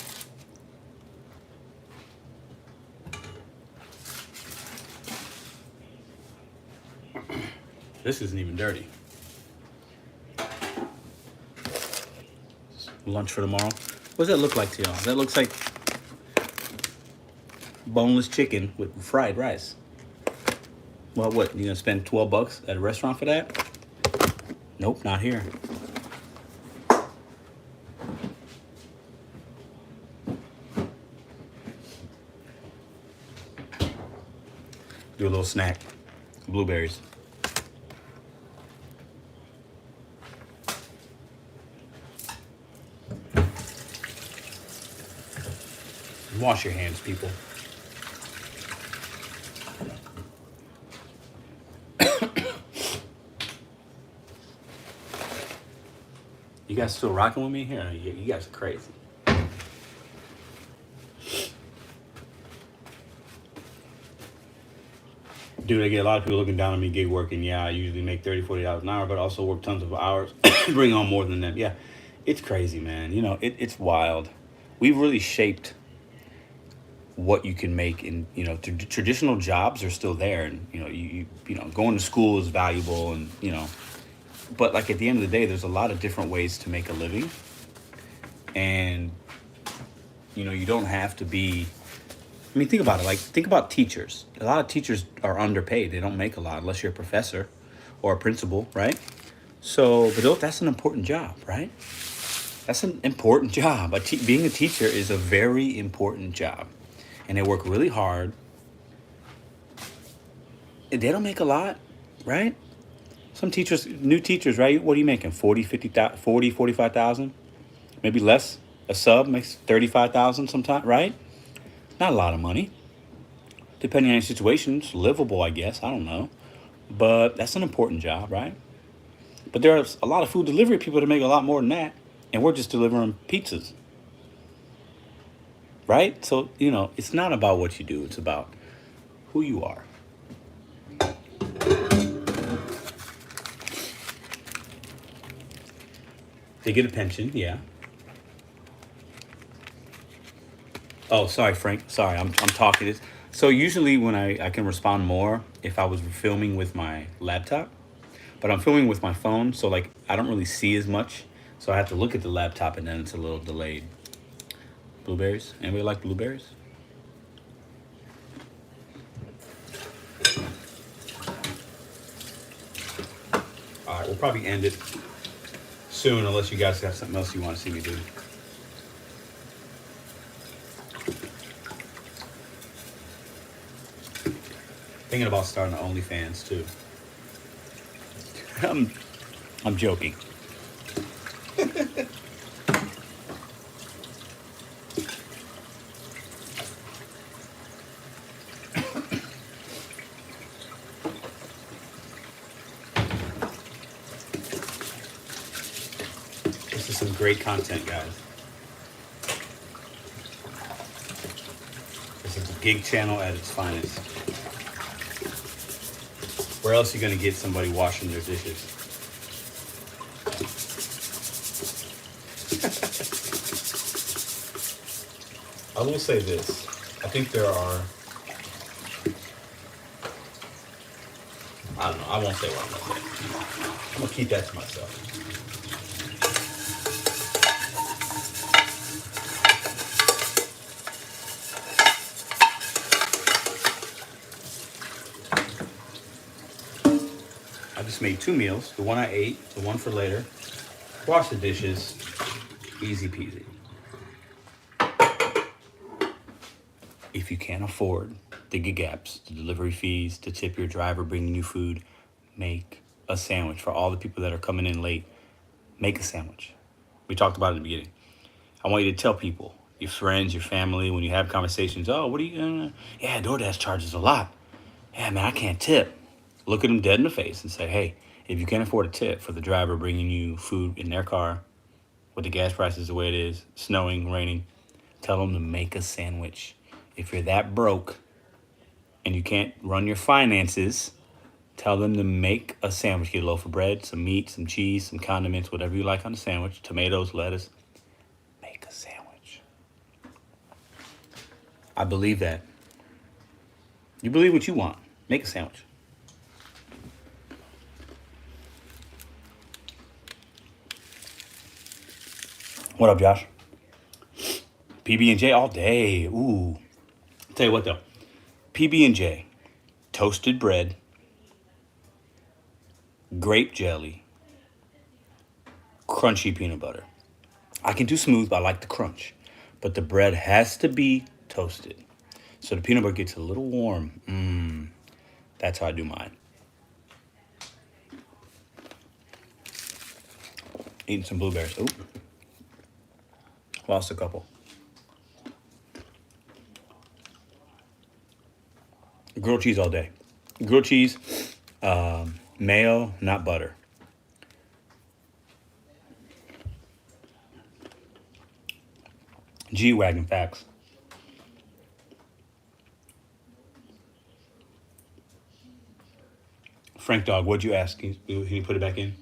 This isn't even dirty. Lunch for tomorrow. What does that look like to y'all? That looks like boneless chicken with fried rice. Well, what? You gonna spend $12 at a restaurant for that? Nope, not here. Do a little snack. Blueberries. Wash your hands, people. You guys still rocking with me here? You guys are crazy. Dude, I get a lot of people looking down on me gig working. Yeah, I usually make $30, $40 an hour, but also work tons of hours, bring on more than them. Yeah, it's crazy, man. You know, it's wild. We've really shaped what you can make, and you know, traditional jobs are still there, and you know, you know, going to school is valuable, and you know, but like at the end of the day, there's a lot of different ways to make a living, and you know, you don't have to be. I mean, think about it. Like, think about teachers. A lot of teachers are underpaid. They don't make a lot unless you're a professor or a principal, right? So, but that's an important job, right? That's an important job. Being a teacher is a very important job. And they work really hard. And they don't make a lot, right? Some teachers, new teachers, right? What are you making? 45,000? Maybe less. A sub makes 35,000 sometimes, right? Not a lot of money. Depending on your situation, it's livable, I guess. I don't know. but that's an important job, right? But there's a lot of food delivery people that make a lot more than that, and we're just delivering pizzas, right? So, it's not about what you do, it's about who you are. They get a pension, yeah. Oh, sorry, Frank. Sorry, I'm talking. So usually when I can respond more if I was filming with my laptop, but I'm filming with my phone, so like I don't really see as much. So I have to look at the laptop and then it's a little delayed. Blueberries? Anybody like blueberries? All right, we'll probably end it soon unless you guys have something else you want to see me do. Thinking about starting an OnlyFans too. I'm joking. This is some great content, guys. This is a gig channel at its finest. Where else are you going to get somebody washing their dishes? I will say this. I think there are... I don't know. I won't say what I'm going to say. I'm going to keep that to myself. I just made 2 meals. The one I ate, the one for later. Wash the dishes. Easy peasy. If you can't afford the gig apps, the delivery fees, to tip your driver bringing you food, make a sandwich. For all the people that are coming in late, make a sandwich. We talked about it in the beginning. I want you to tell people, your friends, your family, when you have conversations, oh, what are you gonna... Yeah, DoorDash charges a lot. Yeah, man, I can't tip. Look at them dead in the face and say, hey, if you can't afford a tip for the driver bringing you food in their car, with the gas prices the way it is, snowing, raining, tell them to make a sandwich. If you're that broke and you can't run your finances, tell them to make a sandwich. Get a loaf of bread, some meat, some cheese, some condiments, whatever you like on the sandwich, tomatoes, lettuce. Make a sandwich. I believe that. You believe what you want. Make a sandwich. What up, Josh? PB&J all day. Ooh. I'll tell you what, though. PB&J, toasted bread, grape jelly, crunchy peanut butter. I can do smooth, but I like the crunch. But the bread has to be toasted. So the peanut butter gets a little warm. That's how I do mine. Eating some blueberries. Ooh. Lost a couple. Grilled cheese all day. Grilled cheese, mayo, not butter. G-Wagon facts. Frank Dog, what'd you ask? Can you put it back in?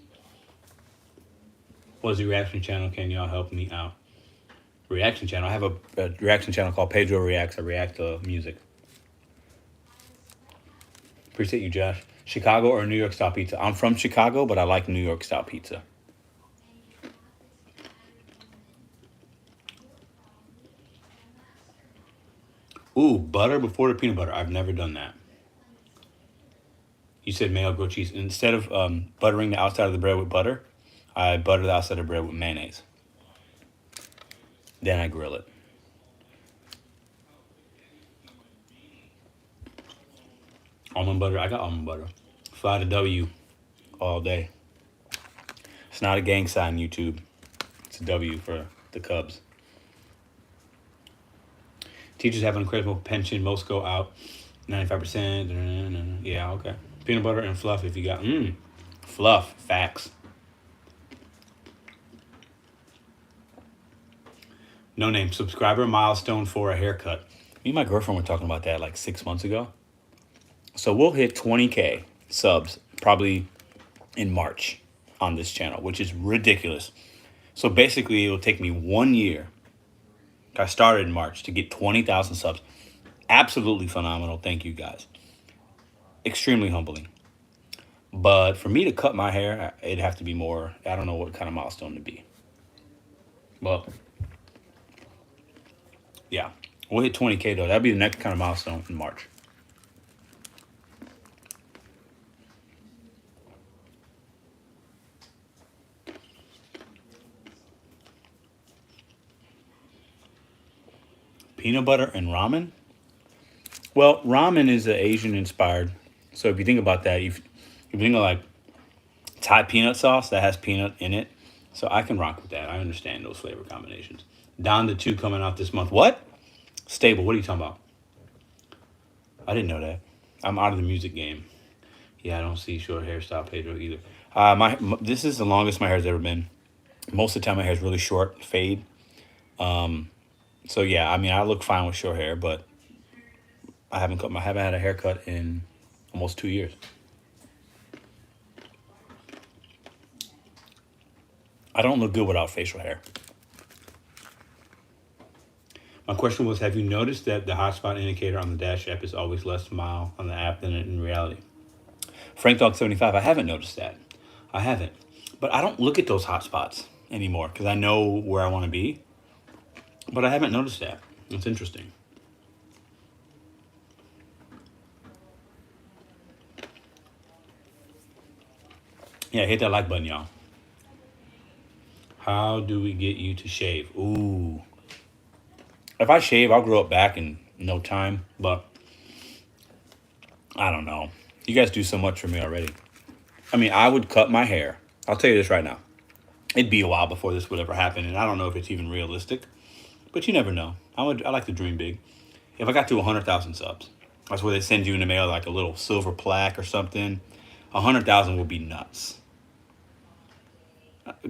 What is the reaction channel? Can y'all help me out? Reaction channel. I have a reaction channel called Pedro Reacts. I react to music. Appreciate you, Josh. Chicago or New York style pizza? I'm from Chicago, but I like New York style pizza. Ooh, butter before the peanut butter. I've never done that. You said mayo grilled cheese. Instead of buttering the outside of the bread with butter, I butter the outside of the bread with mayonnaise. Then I grill it. Almond butter. I got almond butter. Fly to W all day. It's not a gang sign, YouTube. It's a W for the Cubs. Teachers have an incredible pension. Most go out 95%. Yeah, okay. Peanut butter and fluff if you got, fluff, facts. No name, subscriber milestone for a haircut. Me and my girlfriend were talking about that like 6 months ago. So we'll hit 20K subs probably in March on this channel, which is ridiculous. So basically, it'll take me 1 year. I started in March to get 20,000 subs. Absolutely phenomenal. Thank you guys. Extremely humbling. But for me to cut my hair, it'd have to be more. I don't know what kind of milestone to be. Well, yeah, we'll hit 20K though. That'd be the next kind of milestone in March. Peanut butter and ramen? Well, ramen is Asian inspired. So if you think about that, if you think of like Thai peanut sauce that has peanut in it, so I can rock with that. I understand those flavor combinations. Down to 2 coming out this month. What? Stable. What are you talking about? I didn't know that. I'm out of the music game. Yeah, I don't see short hairstyle Pedro either. This is the longest my hair's ever been. Most of the time my hair's really short, fade. So yeah, I mean, I look fine with short hair, but I haven't had a haircut in almost 2 years. I don't look good without facial hair. My question was, have you noticed that the hotspot indicator on the Dash app is always less mile on the app than in reality? FrankDog75, I haven't noticed that. I haven't. But I don't look at those hotspots anymore because I know where I want to be. But I haven't noticed that. It's interesting. Yeah, hit that like button, y'all. How do we get you to shave? Ooh. If I shave, I'll grow it back in no time. But I don't know. You guys do so much for me already. I mean, I would cut my hair. I'll tell you this right now. It'd be a while before this would ever happen. And I don't know if it's even realistic. But you never know. I like to dream big. If I got to 100,000 subs, that's where they send you in the mail like a little silver plaque or something. 100,000 would be nuts.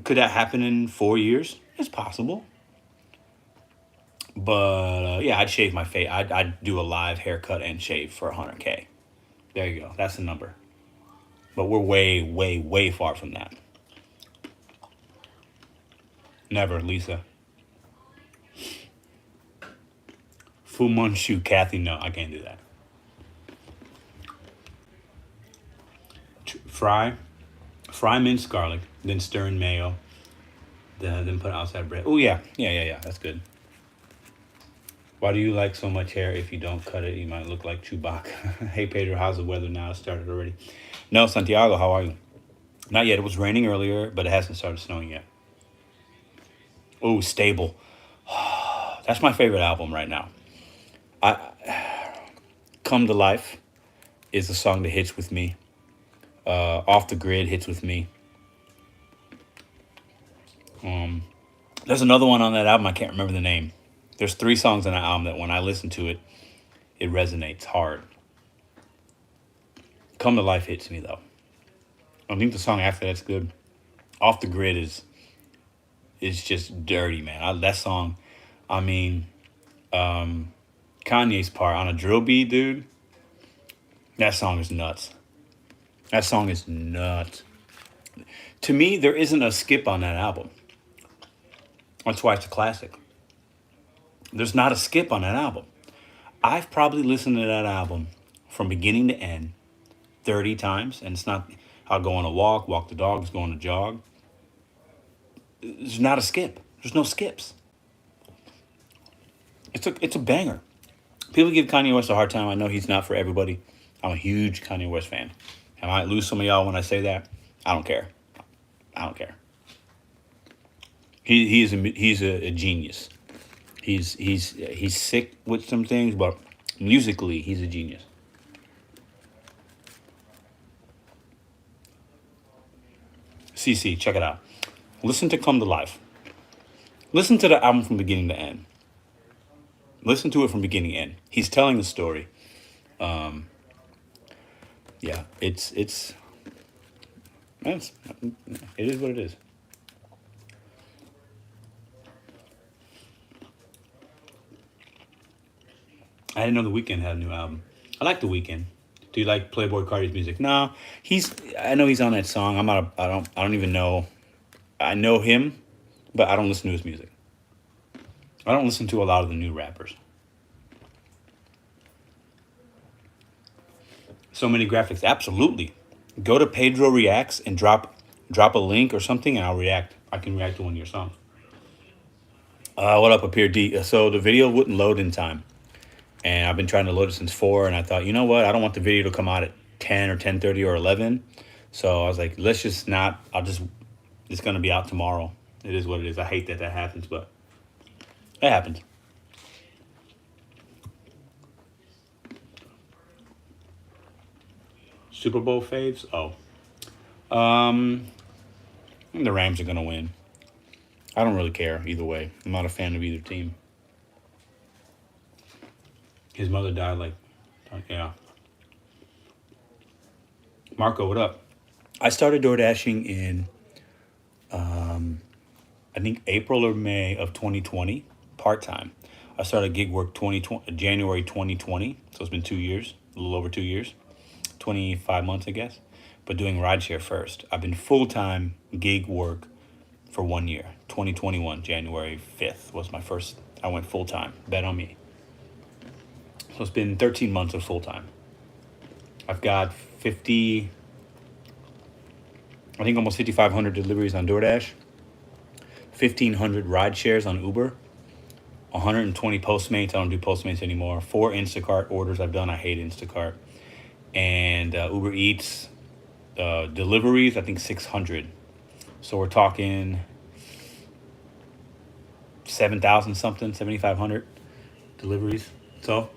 Could that happen in 4 years? It's possible. But yeah, I'd shave my face. I'd do a live haircut and shave for 100K. There you go. That's the number. But we're way, way, way far from that. Never, Lisa. Fu Manchu, Kathy, no, I can't do that. Fry minced garlic, then stir in mayo, then put outside bread. Oh yeah, that's good. Why do you like so much hair? If you don't cut it, you might look like Chewbacca. Hey Pedro, how's the weather now? It started already. No, Santiago, how are you? Not yet. It was raining earlier, but it hasn't started snowing yet. Oh, Stable. That's my favorite album right now. Come to Life is the song that hits with me. Off the Grid hits with me. There's another one on that album. I can't remember the name. There's 3 songs on that album that when I listen to it, it resonates hard. Come to Life hits me, though. I think the song after that's good. Off the Grid is just dirty, man. That song, I mean, Kanye's part on a drill beat, dude. That song is nuts. That song is nuts. To me, there isn't a skip on that album. That's why it's a classic. There's not a skip on that album. I've probably listened to that album from beginning to end 30 times, and it's not, I'll go on a walk the dogs, go on a jog. There's not a skip. There's no skips. It's a banger. People give Kanye West a hard time. I know he's not for everybody. I'm a huge Kanye West fan. I might lose some of y'all when I say that. I don't care. I don't care. He's a genius. He's sick with some things, but musically, he's a genius. CC, check it out. Listen to Come to Life. Listen to the album from beginning to end. Listen to it from beginning to end. He's telling the story. Yeah, it's it is what it is. I didn't know The Weeknd had a new album. I like The Weeknd. Do you like Playboy Cardi's music? No, he's. I know he's on that song. I'm not. I don't even know. I know him, but I don't listen to his music. I don't listen to a lot of the new rappers. So many graphics. Absolutely. Go to Pedro Reacts and drop a link or something, and I'll react. I can react to one of your songs. What up here, D? So the video wouldn't load in time, and I've been trying to load it since 4. And I thought, you know what? I don't want the video to come out at 10 or 10:30 or 11. So I was like, let's just not. I'll just. It's gonna be out tomorrow. It is what it is. I hate that that happens, but it happens. Super Bowl faves. Oh, um, the Rams are gonna win. I don't really care either way. I'm not a fan of either team. His mother died like, yeah. Marco, what up? I started door dashing in, I think April or May of 2020, part time. I started gig work January 2020, so it's been 2 years, a little over 2 years, 25 months, I guess. But doing rideshare first. I've been full time gig work for 1 year. 2021, January 5th was my first. I went full time. Bet on me. So it's been 13 months of full time. I've got 50, I think almost 5,500 deliveries on DoorDash, 1,500 ride shares on Uber, 120 Postmates. I don't do Postmates anymore. 4 Instacart orders I've done. I hate Instacart. And Uber Eats deliveries, I think 600. So we're talking 7,000 something, 7,500 deliveries. So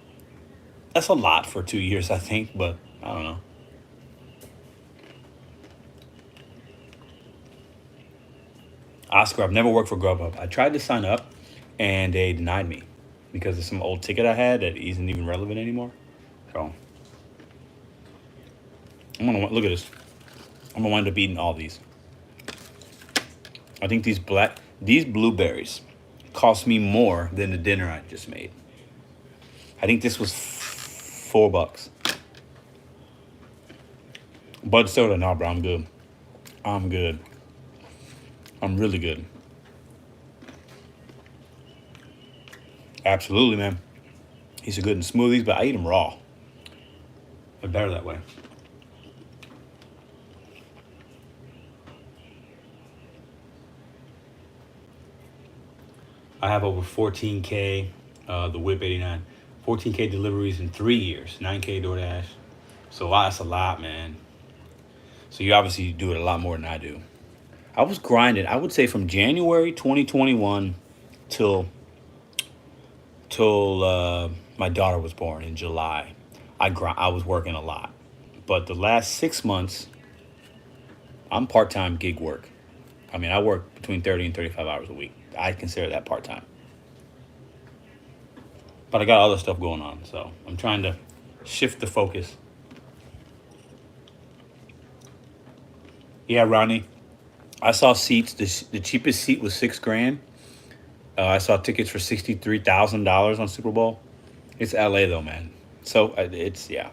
that's a lot for 2 years, I think, but I don't know. Oscar, I've never worked for Grubhub. I tried to sign up and they denied me because of some old ticket I had that isn't even relevant anymore. So I'm gonna look at this. I'm gonna wind up eating all these. I think these blueberries cost me more than the dinner I just made. I think this was $4. Bud soda, no, bro. I'm good. I'm good. I'm really good. Absolutely, man. These are good in smoothies, but I eat them raw. They're better that way. I have over 14K, the Whip 89, 14K deliveries in 3 years, 9K DoorDash. So that's a lot, man. So you obviously do it a lot more than I do. I was grinding. I would say from January 2021 till my daughter was born in July. I was working a lot, but the last 6 months, I'm part-time gig work. I mean, I work between 30 and 35 hours a week. I consider that part-time. But I got other stuff going on, so I'm trying to shift the focus. Yeah, Ronnie. I saw seats. The cheapest seat was $6,000. I saw tickets for $63,000 on Super Bowl. It's LA though, man. So it's yeah.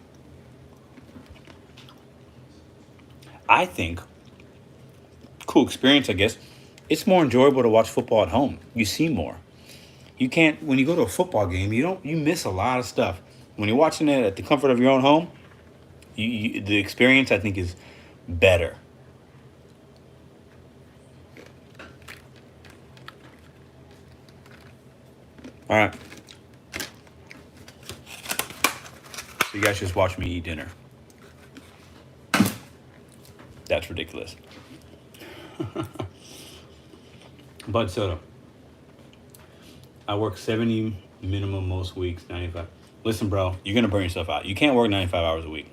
I think cool experience. I guess it's more enjoyable to watch football at home. You see more. You can't when you go to a football game. You miss a lot of stuff. When you're watching it at the comfort of your own home, the experience I think is better. All right. So you guys just watch me eat dinner. That's ridiculous. Bud soda. I work 70 minimum most weeks, 95. Listen, bro, you're going to burn yourself out. You can't work 95 hours a week.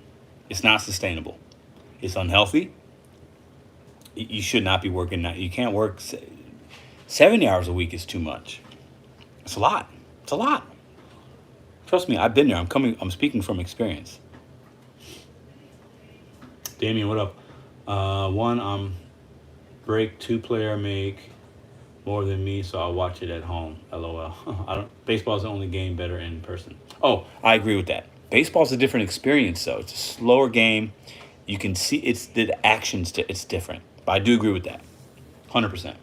It's not sustainable. It's unhealthy. You should not be working. You can't work 70 hours a week is too much. It's a lot. It's a lot. Trust me, I've been there. I'm speaking from experience. Damien, what up? One, I'm break, two-player make more than me, so I'll watch it at home. LOL. I don't. Baseball's the only game better in person. Oh, I agree with that. Baseball's a different experience, though. It's a slower game. You can see it's the actions. It's different. But I do agree with that. 100%.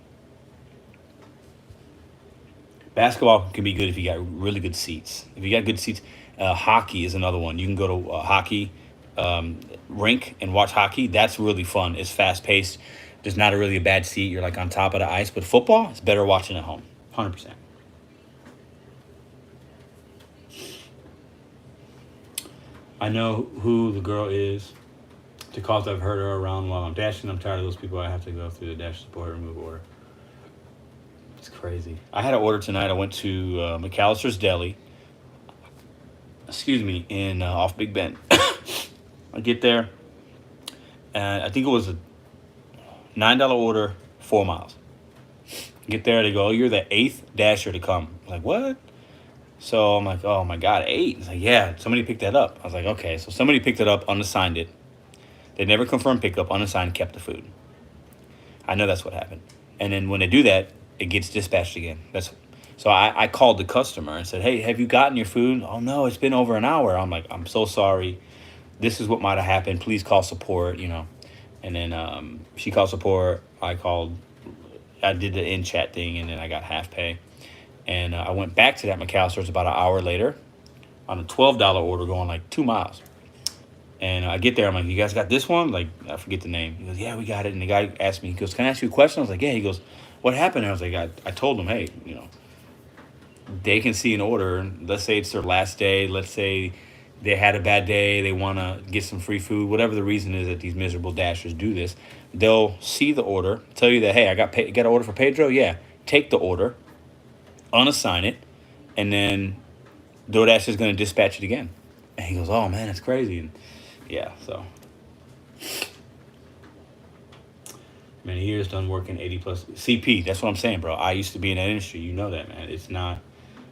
Basketball can be good if you got really good seats. If you got good seats, hockey is another one. You can go to a hockey rink and watch hockey. That's really fun. It's fast paced. There's not really a bad seat. You're like on top of the ice. But football, it's better watching at home. 100%. I know who the girl is. Because I've heard her around while I'm dashing. I'm tired of those people. I have to go through the dash support remove order. It's crazy. I had an order tonight. I went to McAllister's Deli. Excuse me, in off Big Ben. I get there, and I think it was a $9 order, 4 miles. Get there, they go, oh, you're the 8th dasher to come. I'm like, what? So I'm like, oh my God, 8? It's like, yeah, somebody picked that up. I was like, okay, so somebody picked it up, unassigned it. They never confirmed pickup, unassigned, kept the food. I know that's what happened. And then when they do that, it gets dispatched again. So I called the customer and said, hey, have you gotten your food? Oh, no, it's been over an hour. I'm like, I'm so sorry. This is what might have happened. Please call support. And then she called support. I did the in-chat thing, and then I got half pay. And I went back to that McAllister's about an hour later on a $12 order going like 2 miles. And I get there, I'm like, you guys got this one? Like, I forget the name. He goes, yeah, we got it. And the guy asked me, he goes, can I ask you a question? I was like, yeah. He goes, what happened? And I was like, I told him, hey, they can see an order. Let's say it's their last day. Let's say they had a bad day. They want to get some free food. Whatever the reason is that these miserable dashers do this, they'll see the order, tell you that, hey, I got an order for Pedro. Yeah, take the order, unassign it, and then DoorDash is going to dispatch it again. And he goes, oh, man, that's crazy. And yeah, so. Many years done working 80 plus. CP, that's what I'm saying, bro. I used to be in that industry. You know that, man. It's not.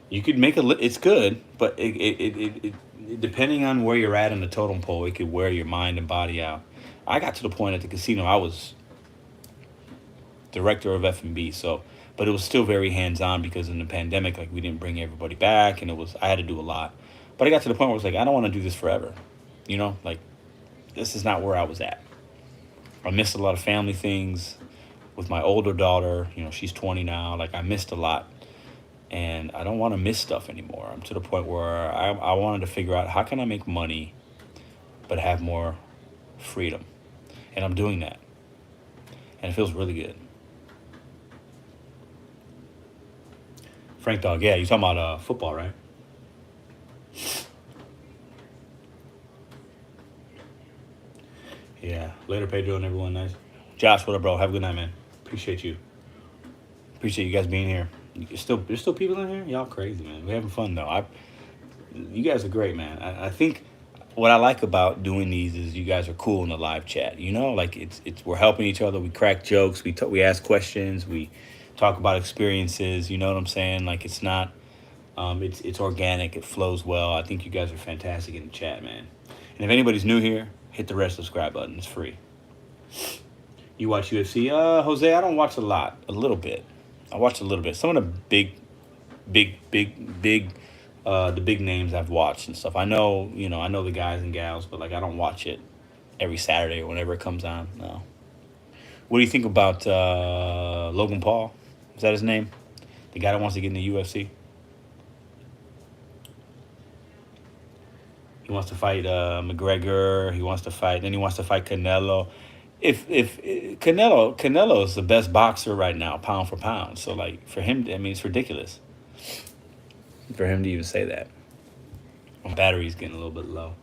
You could make it's good, but it depending on where you're at in the totem pole, it could wear your mind and body out. I got to the point at the casino, I was director of F&B, but it was still very hands-on because in the pandemic, like we didn't bring everybody back, and I had to do a lot. But I got to the point where I was like, I don't want to do this forever. Like this is not where I was at. I missed a lot of family things with my older daughter. She's 20 now. Like I missed a lot. And I don't want to miss stuff anymore. I'm to the point where I wanted to figure out how can I make money but have more freedom. And I'm doing that. And it feels really good. Frank Dog, yeah, you're talking about football, right? Yeah. Later, Pedro and everyone. Nice. Josh, what up, bro? Have a good night, man. Appreciate you. Appreciate you guys being here. There's still people in here? Y'all crazy, man. We're having fun, though. You guys are great, man. I think what I like about doing these is you guys are cool in the live chat. Like it's we're helping each other. We crack jokes. We ask questions. We talk about experiences. You know what I'm saying? Like it's not. It's organic. It flows well. I think you guys are fantastic in the chat, man. And if anybody's new here, hit the red subscribe button. It's free. You watch UFC? Jose, I don't watch a lot. A little bit. I watched a little bit. Some of the the big names I've watched and stuff. I know the guys and gals, but like I don't watch it every Saturday or whenever it comes on. No. What do you think about Logan Paul? Is that his name? The guy that wants to get in the UFC? He wants to fight McGregor. Then he wants to fight Canelo. If Canelo is the best boxer right now, pound for pound. So like for him, I mean, it's ridiculous for him to even say that. My battery's getting a little bit low.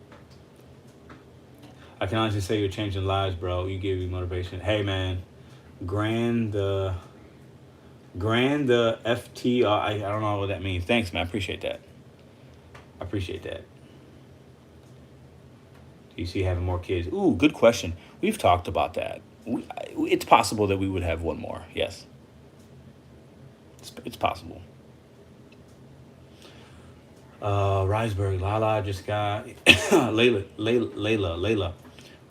I can honestly say you're changing lives, bro. You give me motivation. Hey man, grand the FTR. I don't know what that means. Thanks, man. I appreciate that. Do you see having more kids? Ooh, good question. We've talked about that. It's possible that we would have one more. Yes. It's possible. Riseburg, Lala just got Layla.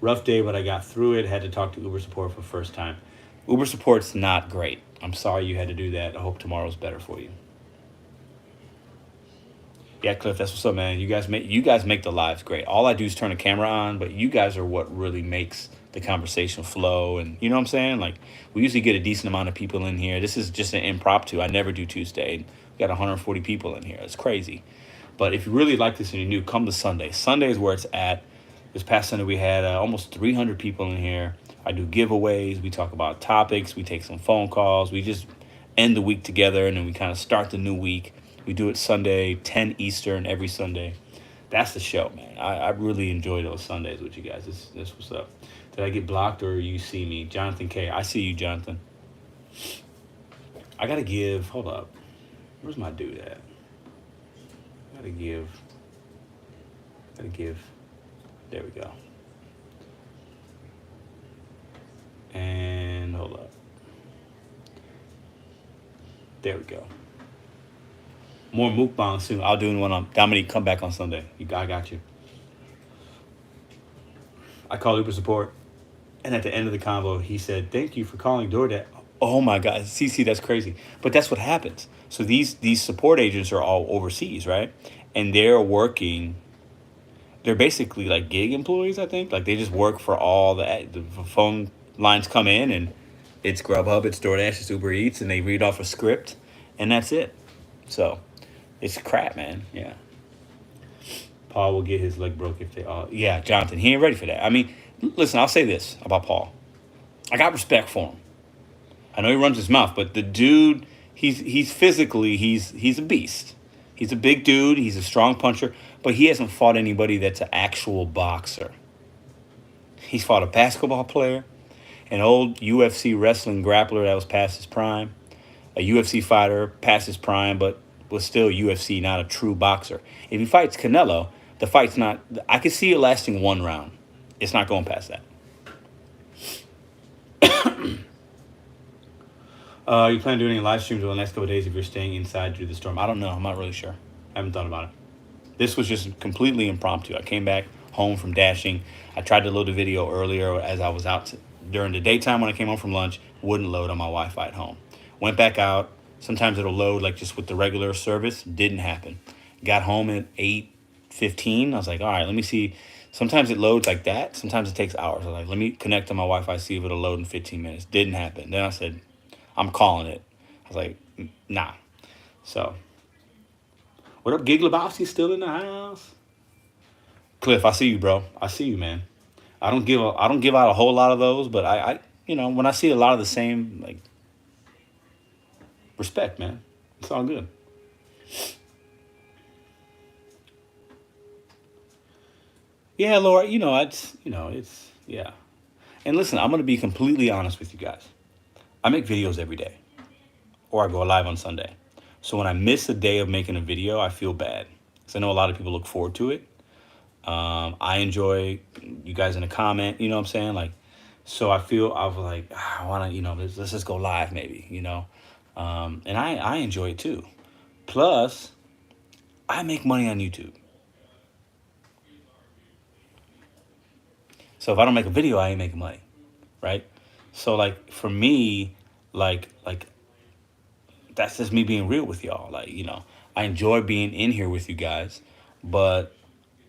Rough day, but I got through it. Had to talk to Uber support for the first time. Uber support's not great. I'm sorry you had to do that. I hope tomorrow's better for you. Yeah, Cliff, that's what's up, man. You guys make the lives great. All I do is turn the camera on, but you guys are what really makes the conversation flow. And you know what I'm saying? Like, we usually get a decent amount of people in here. This is just an impromptu. I never do Tuesday. We got 140 people in here. It's crazy. But if you really like this and you're new, come to Sunday. Sunday is where it's at. This past Sunday, we had almost 300 people in here. I do giveaways. We talk about topics. We take some phone calls. We just end the week together, and then we kind of start the new week. We do it Sunday, 10 Eastern, every Sunday. That's the show, man. I really enjoy those Sundays with you guys. This what's up. Did I get blocked or you see me? Jonathan K. I see you, Jonathan. I got to give. Hold up. Where's my dude at? I got to give. There we go. And hold up. There we go. More Mukbang soon. I'll do one on Dominique. Come back on Sunday. I got you. I called Uber support, and at the end of the convo, he said, "Thank you for calling DoorDash." Oh my God, CC, that's crazy. But that's what happens. So these support agents are all overseas, right? And they're working. They're basically like gig employees, I think. Like they just work for all the phone lines come in, and it's Grubhub, it's DoorDash, it's Uber Eats, and they read off a script, and that's it. So it's crap, man. Yeah. Paul will get his leg broke if they all. Yeah, Jonathan, he ain't ready for that. I mean, listen, I'll say this about Paul. I got respect for him. I know he runs his mouth, but the dude, he's physically, he's a beast. He's a big dude. He's a strong puncher, but he hasn't fought anybody that's an actual boxer. He's fought a basketball player, an old UFC wrestling grappler that was past his prime, a UFC fighter past his prime, but was still UFC, not a true boxer. If he fights Canelo, the fight's not. I could see it lasting one round. It's not going past that. You plan to do any live streams over the next couple of days if you're staying inside due to the storm? I don't know. I'm not really sure. I haven't thought about it. This was just completely impromptu. I came back home from dashing. I tried to load a video earlier as I was out during the daytime when I came home from lunch. Wouldn't load on my Wi-Fi at home. Went back out. Sometimes it'll load like just with the regular service. Didn't happen. Got home at 8:15. I was like, all right, let me see. Sometimes it loads like that. Sometimes it takes hours. I was like, let me connect to my Wi-Fi, see if it'll load in 15 minutes. Didn't happen. Then I said, I'm calling it. I was like, nah. So, what up, Gig Lebowski? Still in the house? Cliff, I see you, bro. I see you, man. I don't give out a whole lot of those, but I when I see a lot of the same, like, respect, man. It's all good. Yeah, Laura, it's, yeah. And listen, I'm going to be completely honest with you guys. I make videos every day, or I go live on Sunday. So when I miss a day of making a video, I feel bad. Because I know a lot of people look forward to it. I enjoy you guys in the comment, you know what I'm saying? Like, so I was like, I want to, let's just go live maybe, and I enjoy it too. Plus, I make money on YouTube. So if I don't make a video, I ain't making money, right? So like for me, like that's just me being real with y'all. Like, I enjoy being in here with you guys, but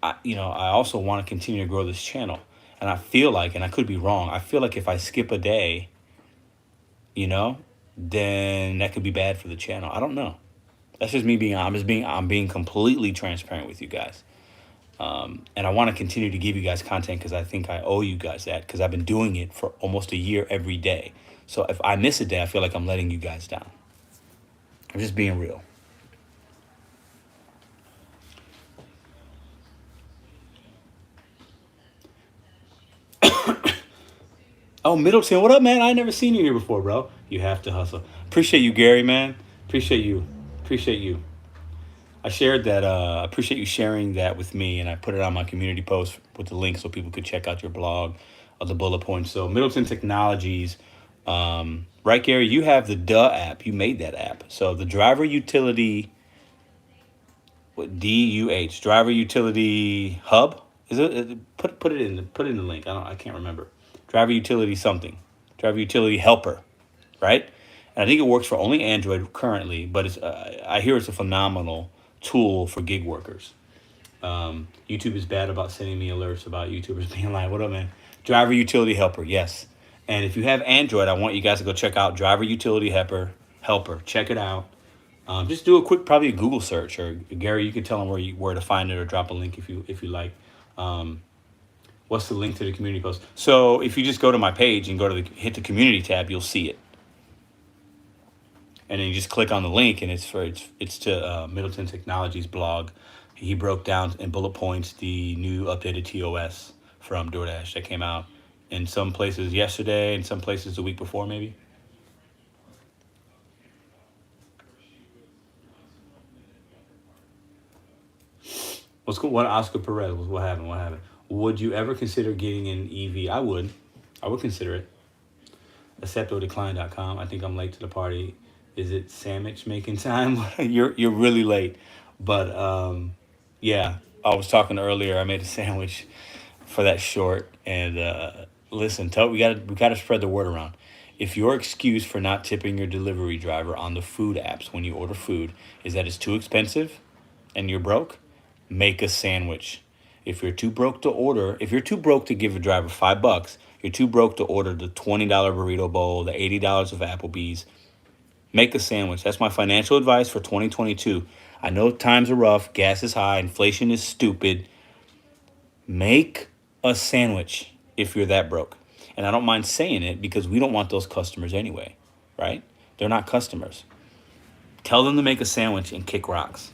I also want to continue to grow this channel. And I feel like, and I could be wrong, I feel like if I skip a day, then that could be bad for the channel. I don't know. That's just me I'm being completely transparent with you guys. And I want to continue to give you guys content because I think I owe you guys that because I've been doing it for almost a year every day. So if I miss a day, I feel like I'm letting you guys down. I'm just being real. Oh, Middleton, what up, man? I ain't never seen you here before, bro. You have to hustle. Appreciate you, Gary, man. Appreciate you. I shared that. Appreciate you sharing that with me, and I put it on my community post with the link so people could check out your blog of the bullet points. So Middleton Technologies, right, Gary? You have the app. You made that app. So the driver utility, DUH, driver utility hub. Is it put it in the link? I can't remember. Driver utility something. Driver utility helper, right? And I think it works for only Android currently, but it's I hear it's a phenomenal tool for gig workers. YouTube is bad about sending me alerts about YouTubers being like, "What up, man?" Driver utility helper, yes. And if you have Android, I want you guys to go check out driver utility helper. Helper, check it out. Just do a quick, probably a Google search, or Gary, you can tell them where to find it, or drop a link if you like. What's the link to the community post? So if you just go to my page and hit the community tab, you'll see it, and then you just click on the link, and it's to Middleton Technologies blog. He broke down in bullet points the new updated TOS from DoorDash that came out in some places yesterday, and some places the week before, maybe. What's cool? What Oscar Perez was? What happened? What happened? Would you ever consider getting an EV? I would. I would consider it. Acceptodecline.com. I think I'm late to the party. Is it sandwich making time? You're really late. But yeah, I was talking earlier. I made a sandwich for that short. And listen, we gotta spread the word around. If your excuse for not tipping your delivery driver on the food apps when you order food is that it's too expensive and you're broke, make a sandwich. If you're too broke to give a driver $5, you're too broke to order the $20 burrito bowl, the $80 of Applebee's. Make a sandwich. That's my financial advice for 2022. I know times are rough, gas is high, inflation is stupid. Make a sandwich if you're that broke. And I don't mind saying it because we don't want those customers anyway, right? They're not customers. Tell them to make a sandwich and kick rocks.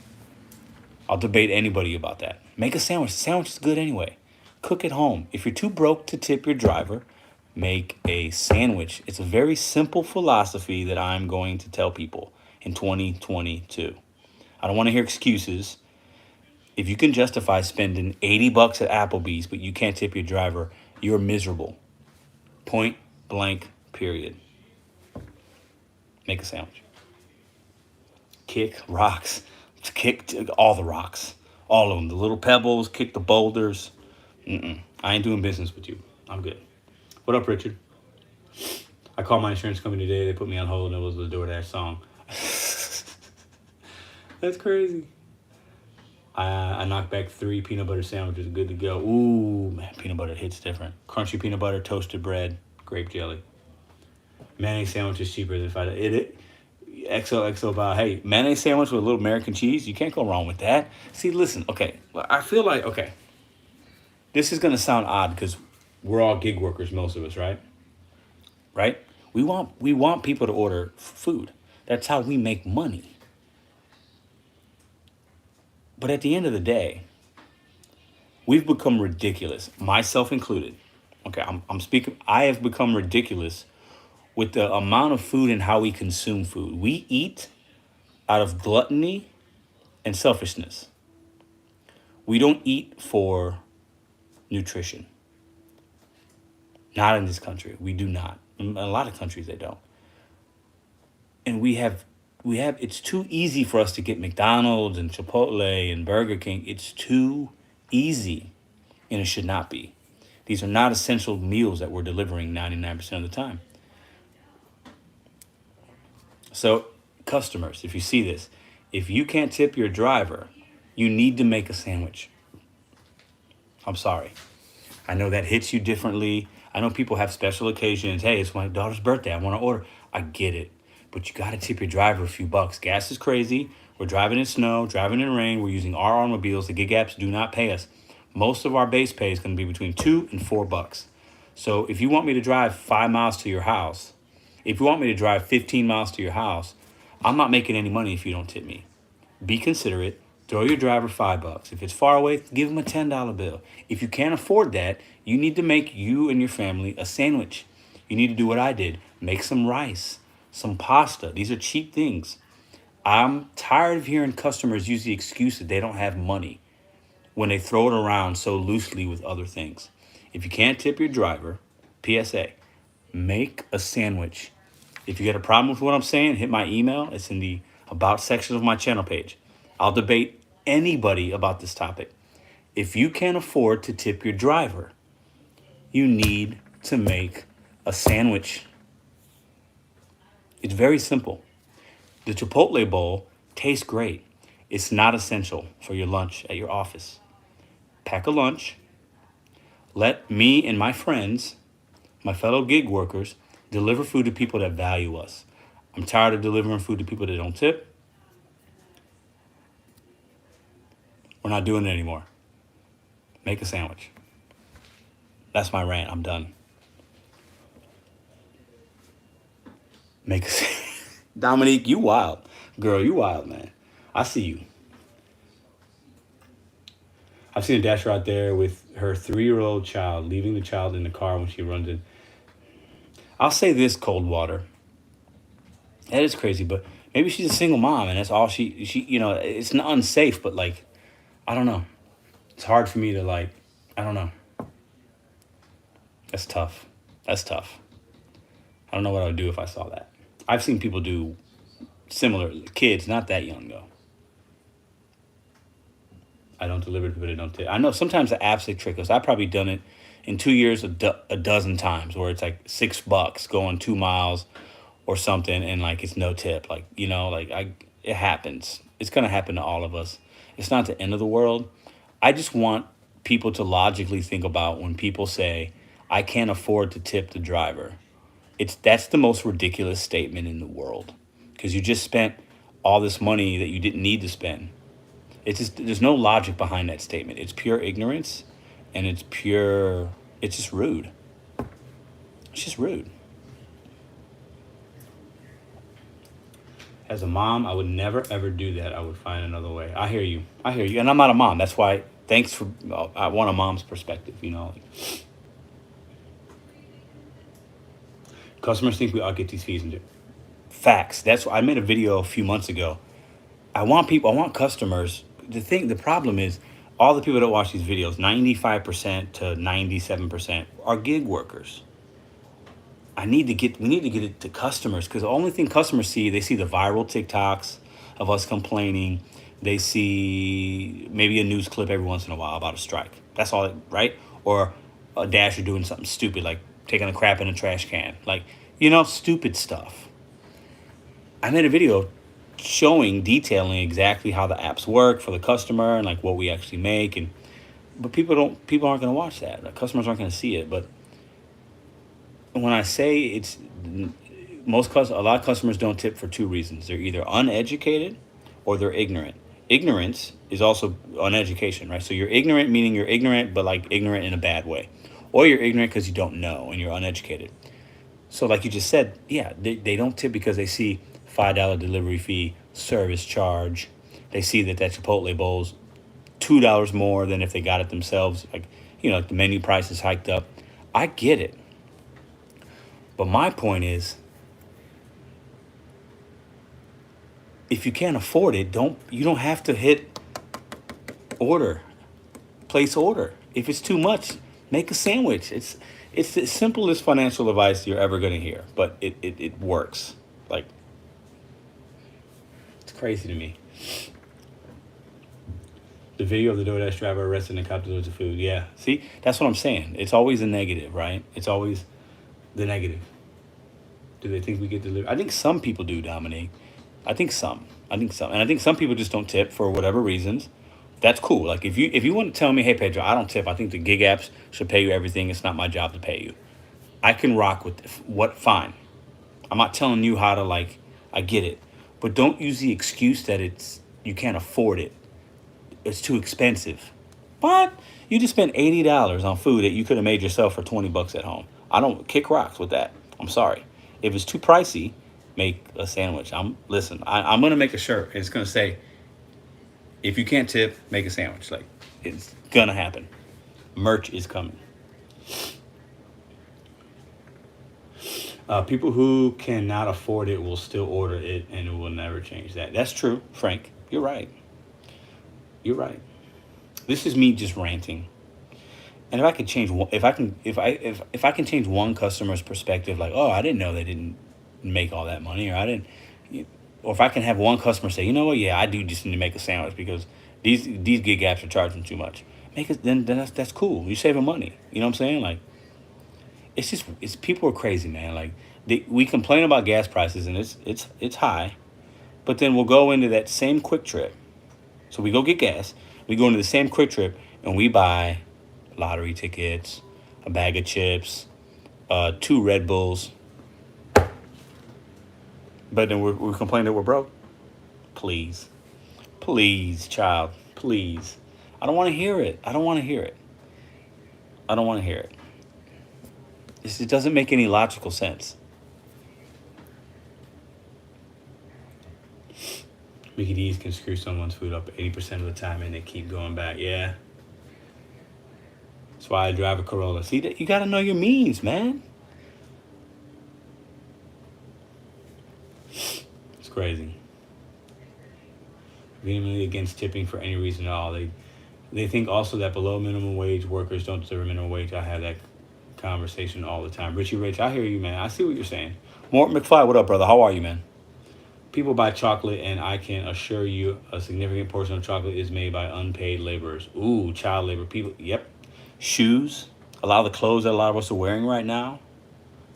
I'll debate anybody about that. Make a sandwich. The sandwich is good anyway. Cook at home. If you're too broke to tip your driver, make a sandwich. It's a very simple philosophy that I'm going to tell people in 2022. I don't want to hear excuses. If you can justify spending $80 at Applebee's, but you can't tip your driver, you're miserable. Point blank, period. Make a sandwich. Kick rocks. Kick all the rocks. All of them. The little pebbles, kick the boulders. I ain't doing business with you. I'm good. What up, Richard? I called my insurance company today. They put me on hold, and it was the DoorDash song. That's crazy. I knocked back 3 peanut butter sandwiches. Good to go. Ooh, man, peanut butter hits different. Crunchy peanut butter, toasted bread, grape jelly. Mayonnaise sandwich is cheaper than XOXO about, hey, mayonnaise sandwich with a little American cheese. You can't go wrong with that. See, listen, okay. I feel like, okay. This is going to sound odd because we're all gig workers, most of us, right? Right? We want people to order food. That's how we make money. But at the end of the day, we've become ridiculous, myself included. Okay, I'm speaking. I have become ridiculous with the amount of food and how we consume food. We eat out of gluttony and selfishness. We don't eat for nutrition. Not in this country. We do not. In a lot of countries, they don't. And it's too easy for us to get McDonald's and Chipotle and Burger King. It's too easy, and it should not be. These are not essential meals that we're delivering 99% of the time. So, customers, if you see this, if you can't tip your driver, you need to make a sandwich. I'm sorry. I know that hits you differently. I know people have special occasions. Hey, it's my daughter's birthday. I want to order. I get it. But you got to tip your driver a few bucks. Gas is crazy. We're driving in snow, driving in rain. We're using our automobiles. The gig apps do not pay us. Most of our base pay is going to be between $2 and $4. So if you want me to drive 5 miles to your house, if you want me to drive 15 miles to your house, I'm not making any money if you don't tip me. Be considerate. Throw your driver $5. If it's far away, give him a $10 bill. If you can't afford that, you need to make you and your family a sandwich. You need to do what I did. Make some rice, some pasta. These are cheap things. I'm tired of hearing customers use the excuse that they don't have money when they throw it around so loosely with other things. If you can't tip your driver, PSA, make a sandwich. If you get a problem with what I'm saying, hit my email. It's in the About section of my channel page. I'll debate anybody about this topic. If you can't afford to tip your driver, you need to make a sandwich. It's very simple. The Chipotle bowl tastes great. It's not essential for your lunch at your office. Pack a lunch. Let me and my friends, my fellow gig workers, deliver food to people that value us. I'm tired of delivering food to people that don't tip. We're not doing it anymore. Make a sandwich. That's my rant. I'm done. Make a Dominique, you wild. Girl, you wild, man. I see you. I've seen a dasher out there with her 3-year-old child, leaving the child in the car when she runs in. I'll say this, cold water. That is crazy, but maybe she's a single mom and that's all she it's not unsafe, but like, I don't know. It's hard for me to like, I don't know. That's tough. That's tough. I don't know what I would do if I saw that. I've seen people do similar, kids, not that young though. I don't deliver to people that don't tip. I know sometimes the apps, they trick us. I've probably done it in 2 years a dozen times where it's like $6 going 2 miles or something and like it's no tip. Like, it happens. It's going to happen to all of us. It's not the end of the world. I just want people to logically think about when people say, I can't afford to tip the driver. That's the most ridiculous statement in the world because you just spent all this money that you didn't need to spend. It's just, there's no logic behind that statement. It's pure ignorance and it's just rude. It's just rude. As a mom, I would never, ever do that. I would find another way. I hear you. And I'm not a mom. That's why, I want a mom's perspective, Customers think we all get these fees and do. Facts. That's why I made a video a few months ago. I want customers. The problem is all the people that watch these videos, 95% to 97% are gig workers. We need to get it to customers because the only thing customers see, they see the viral TikToks of us complaining. They see maybe a news clip every once in a while about a strike. That's all, right? Or a dasher doing something stupid like taking a crap in a trash can. Like, stupid stuff. I made a video detailing exactly how the apps work for the customer and like what we actually make. But people aren't going to watch that. The customers aren't going to see it. But when I say a lot of customers don't tip for 2 reasons. They're either uneducated or they're ignorant. Ignorance is also uneducation, right? So you're ignorant, meaning you're ignorant, but like ignorant in a bad way. Or you're ignorant because you don't know and you're uneducated. So like you just said, yeah, they don't tip because they see $5 delivery fee, service charge. They see that Chipotle bowl's $2 more than if they got it themselves. Like, the menu price is hiked up. I get it. But my point is, if you can't afford it, you don't have to hit place order. If it's too much, make a sandwich. It's the simplest financial advice you're ever going to hear, but it works. Like, it's crazy to me. The video of the DoorDash driver arrested and cop delivers the food. Yeah, see, that's what I'm saying. It's always a negative, right? It's always the negative. Do they think we get delivered? I think some people do, Dominique. I think some. And I think some people just don't tip for whatever reasons. That's cool. Like if you want to tell me, hey Pedro, I don't tip. I think the gig apps should pay you everything. It's not my job to pay you. I can rock with fine. I'm not telling you how to I get it. But don't use the excuse that you can't afford it. It's too expensive. What? You just spent $80 on food that you could have made yourself for $20 at home. I don't kick rocks with that. I'm sorry. If it's too pricey, make a sandwich. I'm gonna make a shirt. It's gonna say, if you can't tip, make a sandwich. Like, it's gonna happen. Merch is coming. People who cannot afford it will still order it, and it will never change that. That's true, Frank. You're right. This is me just ranting. And if I could change, if I can change one customer's perspective, like, oh, I didn't know they didn't make all that money, or if I can have one customer say, you know what, yeah, I do just need to make a sandwich because these gig apps are charging too much. make it. Then that's cool. You saving money. You know what I'm saying? Like, it's people are crazy, man. Like, we complain about gas prices and it's high, but then we'll go into that same Quick Trip. So we go get gas. We go into the same Quick Trip and we buy lottery tickets, a bag of chips, 2 Red Bulls. But then we're complaining that we're broke. Please, please, child, please. I don't want to hear it. I don't want to hear it. I don't want to hear it. It doesn't make any logical sense. Mickey D's can screw someone's food up 80% of the time and they keep going back. Yeah. That's why I drive a Corolla. See, you got to know your means, man. It's crazy. Vehemently against tipping for any reason at all. They think also that below minimum wage workers don't deserve a minimum wage. I have that conversation all the time. Richie Rich, I hear you, man. I see what you're saying. Mort McFly, what up, brother? How are you, man? People buy chocolate, and I can assure you a significant portion of chocolate is made by unpaid laborers. Ooh, child labor. People, yep. Shoes. A lot of the clothes that a lot of us are wearing right now.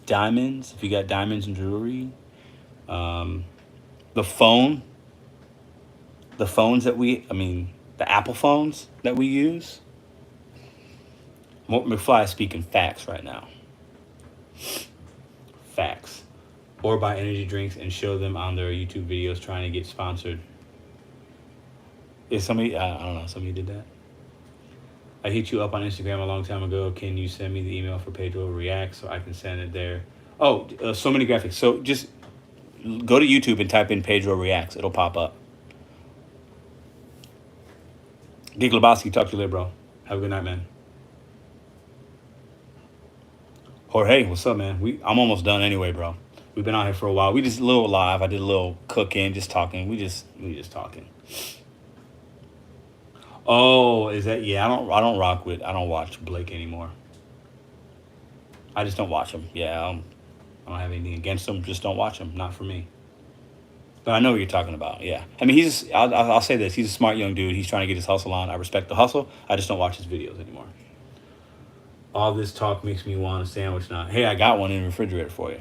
Diamonds, if you got diamonds and jewelry. The phone. The phones that the Apple phones that we use. Mort McFly is speaking facts right now. Facts. Or buy energy drinks and show them on their YouTube videos trying to get sponsored. Is somebody, I don't know, somebody did that? I hit you up on Instagram a long time ago. Can you send me the email for Pedro React so I can send it there? Oh, so many graphics. So just go to YouTube and type in Pedro Reacts. It'll pop up. Gig Lebowski, talk to you later, bro. Have a good night, man. Jorge, what's up, man? I'm almost done anyway, bro. We've been out here for a while. We just a little live. I did a little cooking, just talking. We just talking. Oh, is that? Yeah, I don't watch Blake anymore. I just don't watch him. Yeah, I don't have anything against him. Just don't watch him. Not for me. But I know what you're talking about. Yeah, I mean, I'll say this. He's a smart young dude. He's trying to get his hustle on. I respect the hustle. I just don't watch his videos anymore. All this talk makes me want a sandwich now. Hey, I got one in the refrigerator for you.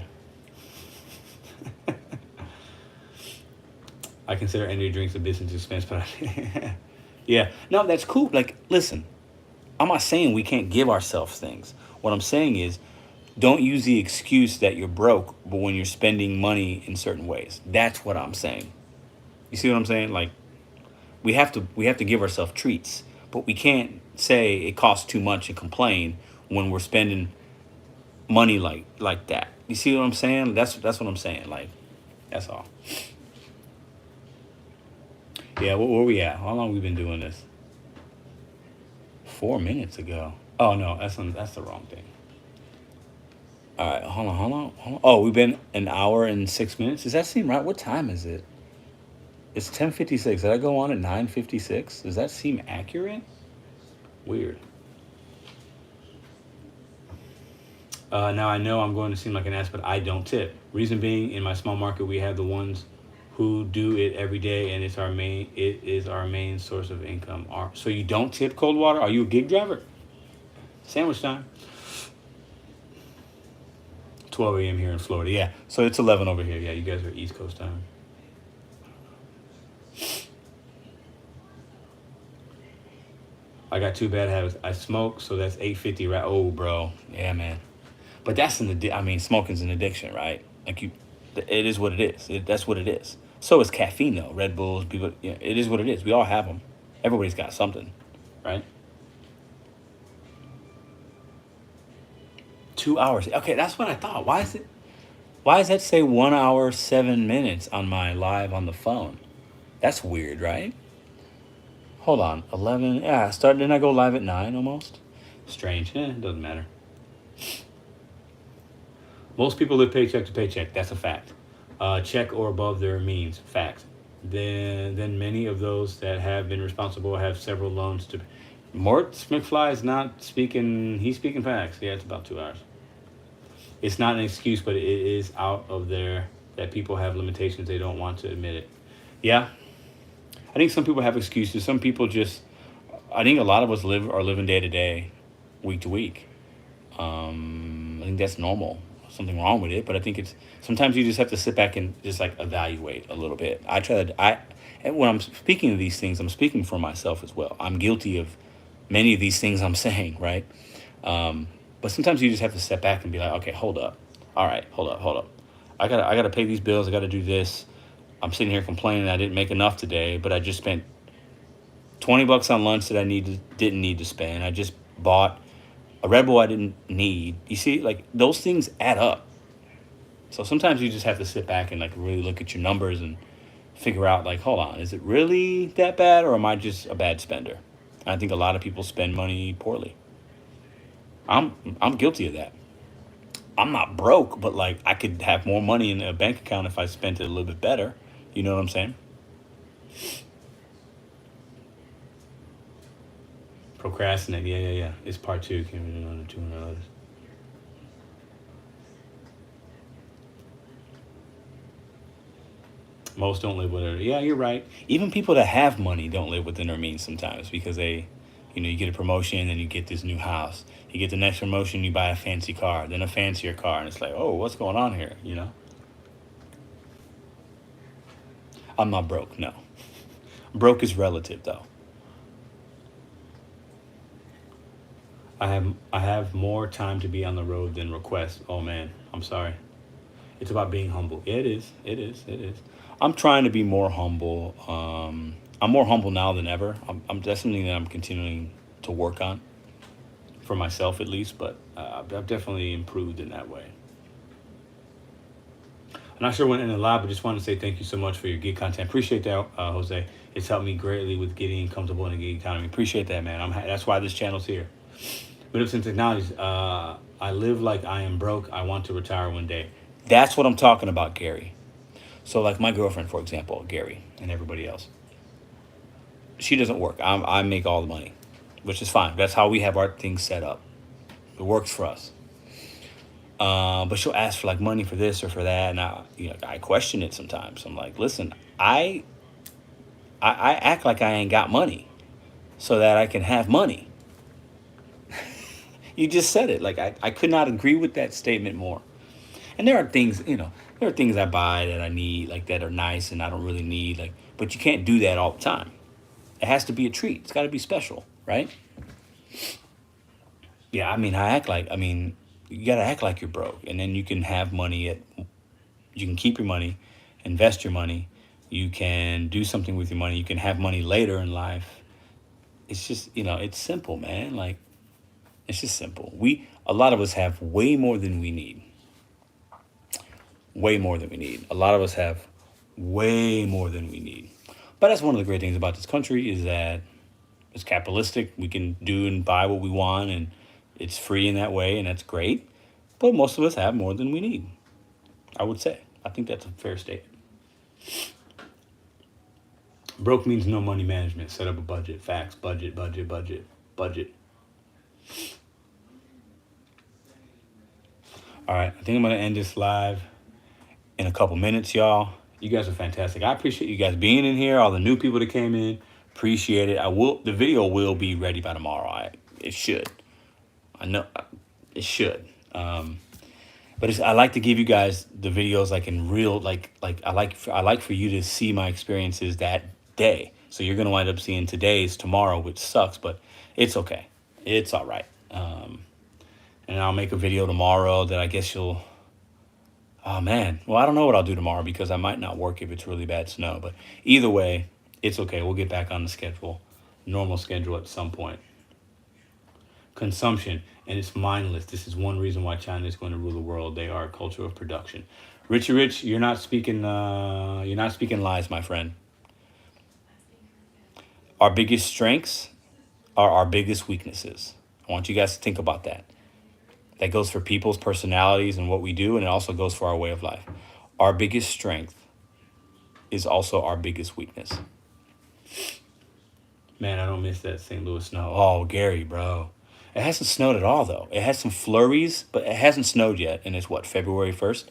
I consider energy drinks a business expense, but yeah. No, that's cool. Like, listen, I'm not saying we can't give ourselves things. What I'm saying is, don't use the excuse that you're broke, but when you're spending money in certain ways. That's what I'm saying. You see what I'm saying? Like, we have to give ourselves treats, but we can't say it costs too much and complain when we're spending money like that. You see what I'm saying? That's what I'm saying. Like, that's all. Yeah, where we at? How long have we been doing this? 4 minutes ago. Oh no, that's the wrong thing. All right, hold on. Oh, we've been an hour and 6 minutes. Does that seem right? What time is it? It's 10:56. Did I go on at 9:56? Does that seem accurate? Weird. Now I know I'm going to seem like an ass, but I don't tip. Reason being, in my small market, we have the ones who do it every day, and it is our main source of income. So you don't tip Coldwater? Are you a gig driver? Sandwich time. 12 a.m. here in Florida. Yeah, so it's 11 over here. Yeah, you guys are East Coast time. I got 2 bad habits. I smoke, so that's 850, right? Oh, bro. Yeah, man. But that's smoking's an addiction, right? Like it is what it is. That's what it is. So is caffeine, though. Red Bulls, people. Yeah, it is what it is. We all have them. Everybody's got something, right? 2 hours. Okay, that's what I thought. Why does that say 1 hour, 7 minutes on my live on the phone? That's weird, right? Hold on. 11. Yeah, didn't I go live at 9 almost? Strange. It doesn't matter. Most people live paycheck to paycheck. That's a fact. Check or above their means. Fact. Then many of those that have been responsible have several loans to. Mort McFly is not speaking. He's speaking facts. Yeah, it's about 2 hours. It's not an excuse, but it is out of there that people have limitations. They don't want to admit it. Yeah. I think some people have excuses. Some people just I think a lot of us are living day to day, week to week. I think that's normal. Something wrong with it, but I think it's sometimes you just have to sit back and just like evaluate a little bit. I try to and when I'm speaking of these things, I'm speaking for myself as well. I'm guilty of many of these things I'm saying, right? But sometimes you just have to step back and be like, okay, hold up. All right, hold up. I gotta pay these bills. I gotta do this. I'm sitting here complaining I didn't make enough today, but I just spent $20 on lunch that didn't need to spend. I just bought a Red Bull I didn't need. You see, like those things add up. So sometimes you just have to sit back and like really look at your numbers and figure out like, hold on, is it really that bad or am I just a bad spender? I think a lot of people spend money poorly. I'm guilty of that. I'm not broke, but like I could have more money in a bank account if I spent it a little bit better. You know what I'm saying? Procrastinate. Yeah. It's part two. Can't be another 200 others. Most don't live with it. Yeah, you're right. Even people that have money don't live within their means sometimes because you get a promotion and you get this new house. You get the next promotion, you buy a fancy car, then a fancier car, and it's like, oh, what's going on here? I'm not broke. No, broke is relative though. I have more time to be on the road than request. Oh man, I'm sorry. It's about being humble. Yeah, it is. It is. I'm trying to be more humble. I'm more humble now than ever. That's something that I'm continuing to work on for myself at least, but I've definitely improved in that way. I'm not sure when in the live, but just wanted to say thank you so much for your gig content. Appreciate that, Jose. It's helped me greatly with getting comfortable in the gig economy. Appreciate that, man. That's why this channel's here. Middleton Technologies. I live like I am broke. I want to retire one day. That's what I'm talking about, Gary. So, like my girlfriend, for example, Gary, and everybody else, she doesn't work. I make all the money, which is fine. That's how we have our things set up. It works for us. But she'll ask for like money for this or for that, and I question it sometimes. I'm like, listen, I act like I ain't got money so that I can have money. You just said it. Like I could not agree with that statement more. And there are things, there are things I buy that I need, like that are nice and I don't really need, like, but you can't do that all the time. It has to be a treat. It's got to be special, right? Yeah, you got to act like you're broke, and then you can have money you can keep your money, invest your money, you can do something with your money, you can have money later in life. It's just, it's simple, man. Like, it's just simple. A lot of us have way more than we need. Way more than we need. A lot of us have way more than we need. But that's one of the great things about this country is that it's capitalistic. We can do and buy what we want, and it's free in that way, and that's great. But most of us have more than we need, I would say. I think that's a fair statement. Broke means no money management. Set up a budget. Facts. Budget. All right. I think I'm going to end this live in a couple minutes, y'all. You guys are fantastic. I appreciate you guys being in here. All the new people that came in. Appreciate it. The video will be ready by tomorrow. It should. I know it should. But I like to give you guys the videos like in real, like I like for you to see my experiences that day. So you're gonna wind up seeing today's tomorrow, which sucks, but it's okay. It's all right. And I'll make a video tomorrow that I guess you'll. Oh man, well I don't know what I'll do tomorrow because I might not work if it's really bad snow. But either way, it's okay. We'll get back on the schedule, normal schedule at some point. Consumption, and it's mindless. This is one reason why China is going to rule the world. They are a culture of production. Richie Rich, you're not speaking lies, my friend. Our biggest strengths are our biggest weaknesses. I want you guys to think about that. That goes for people's personalities and what we do, and it also goes for our way of life. Our biggest strength is also our biggest weakness. Man, I don't miss that St. Louis snow. Oh, Gary, bro. It hasn't snowed at all, though. It has some flurries, but it hasn't snowed yet, and it's, February 1st?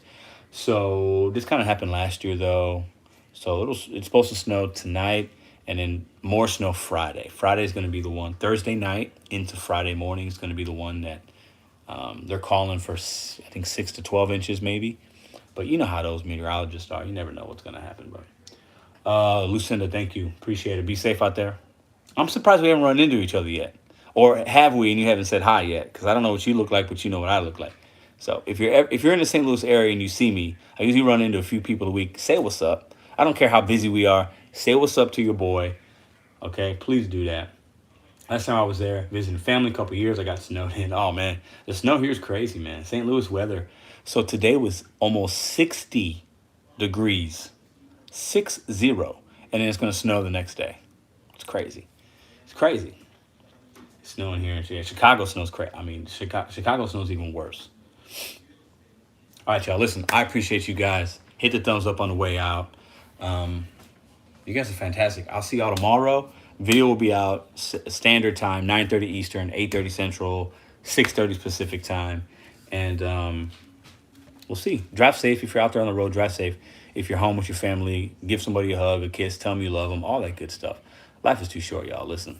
So this kind of happened last year, though. So it's supposed to snow tonight And then more snow Friday. Friday is going to be the one. Thursday night into Friday morning is going to be the one that they're calling for, I think, 6 to 12 inches maybe. But you know how those meteorologists are. You never know what's going to happen. But Lucinda, thank you. Appreciate it. Be safe out there. I'm surprised we haven't run into each other yet. Or have we and you haven't said hi yet? Because I don't know what you look like, but you know what I look like. So if you're in the St. Louis area and you see me, I usually run into a few people a week. Say what's up. I don't care how busy we are. Say what's up to your boy. Okay, please do that. Last time I was there visiting family a couple of years, I got snowed in. Oh man, the snow here is crazy, man. St. Louis weather. So today was almost 60 degrees, 60, and then it's gonna snow the next day. It's crazy. It's crazy. It's snowing here. Yeah, Chicago snows crazy. I mean, Chicago snows even worse. All right, y'all. Listen, I appreciate you guys. Hit the thumbs up on the way out. You guys are fantastic. I'll see y'all tomorrow. Video will be out standard time, 9:30 Eastern, 8:30 Central, 6:30 Pacific time. And we'll see. Drive safe. If you're out there on the road, drive safe. If you're home with your family, give somebody a hug, a kiss, tell them you love them, all that good stuff. Life is too short, y'all. Listen,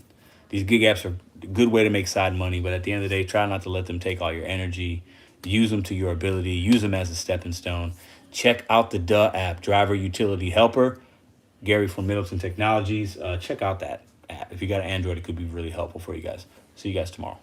these gig apps are a good way to make side money, but at the end of the day, try not to let them take all your energy. Use them to your ability. Use them as a stepping stone. Check out the Duh app, Driver Utility Helper. Gary from Middleton Technologies. Check out that app. If you got an Android, it could be really helpful for you guys. See you guys tomorrow.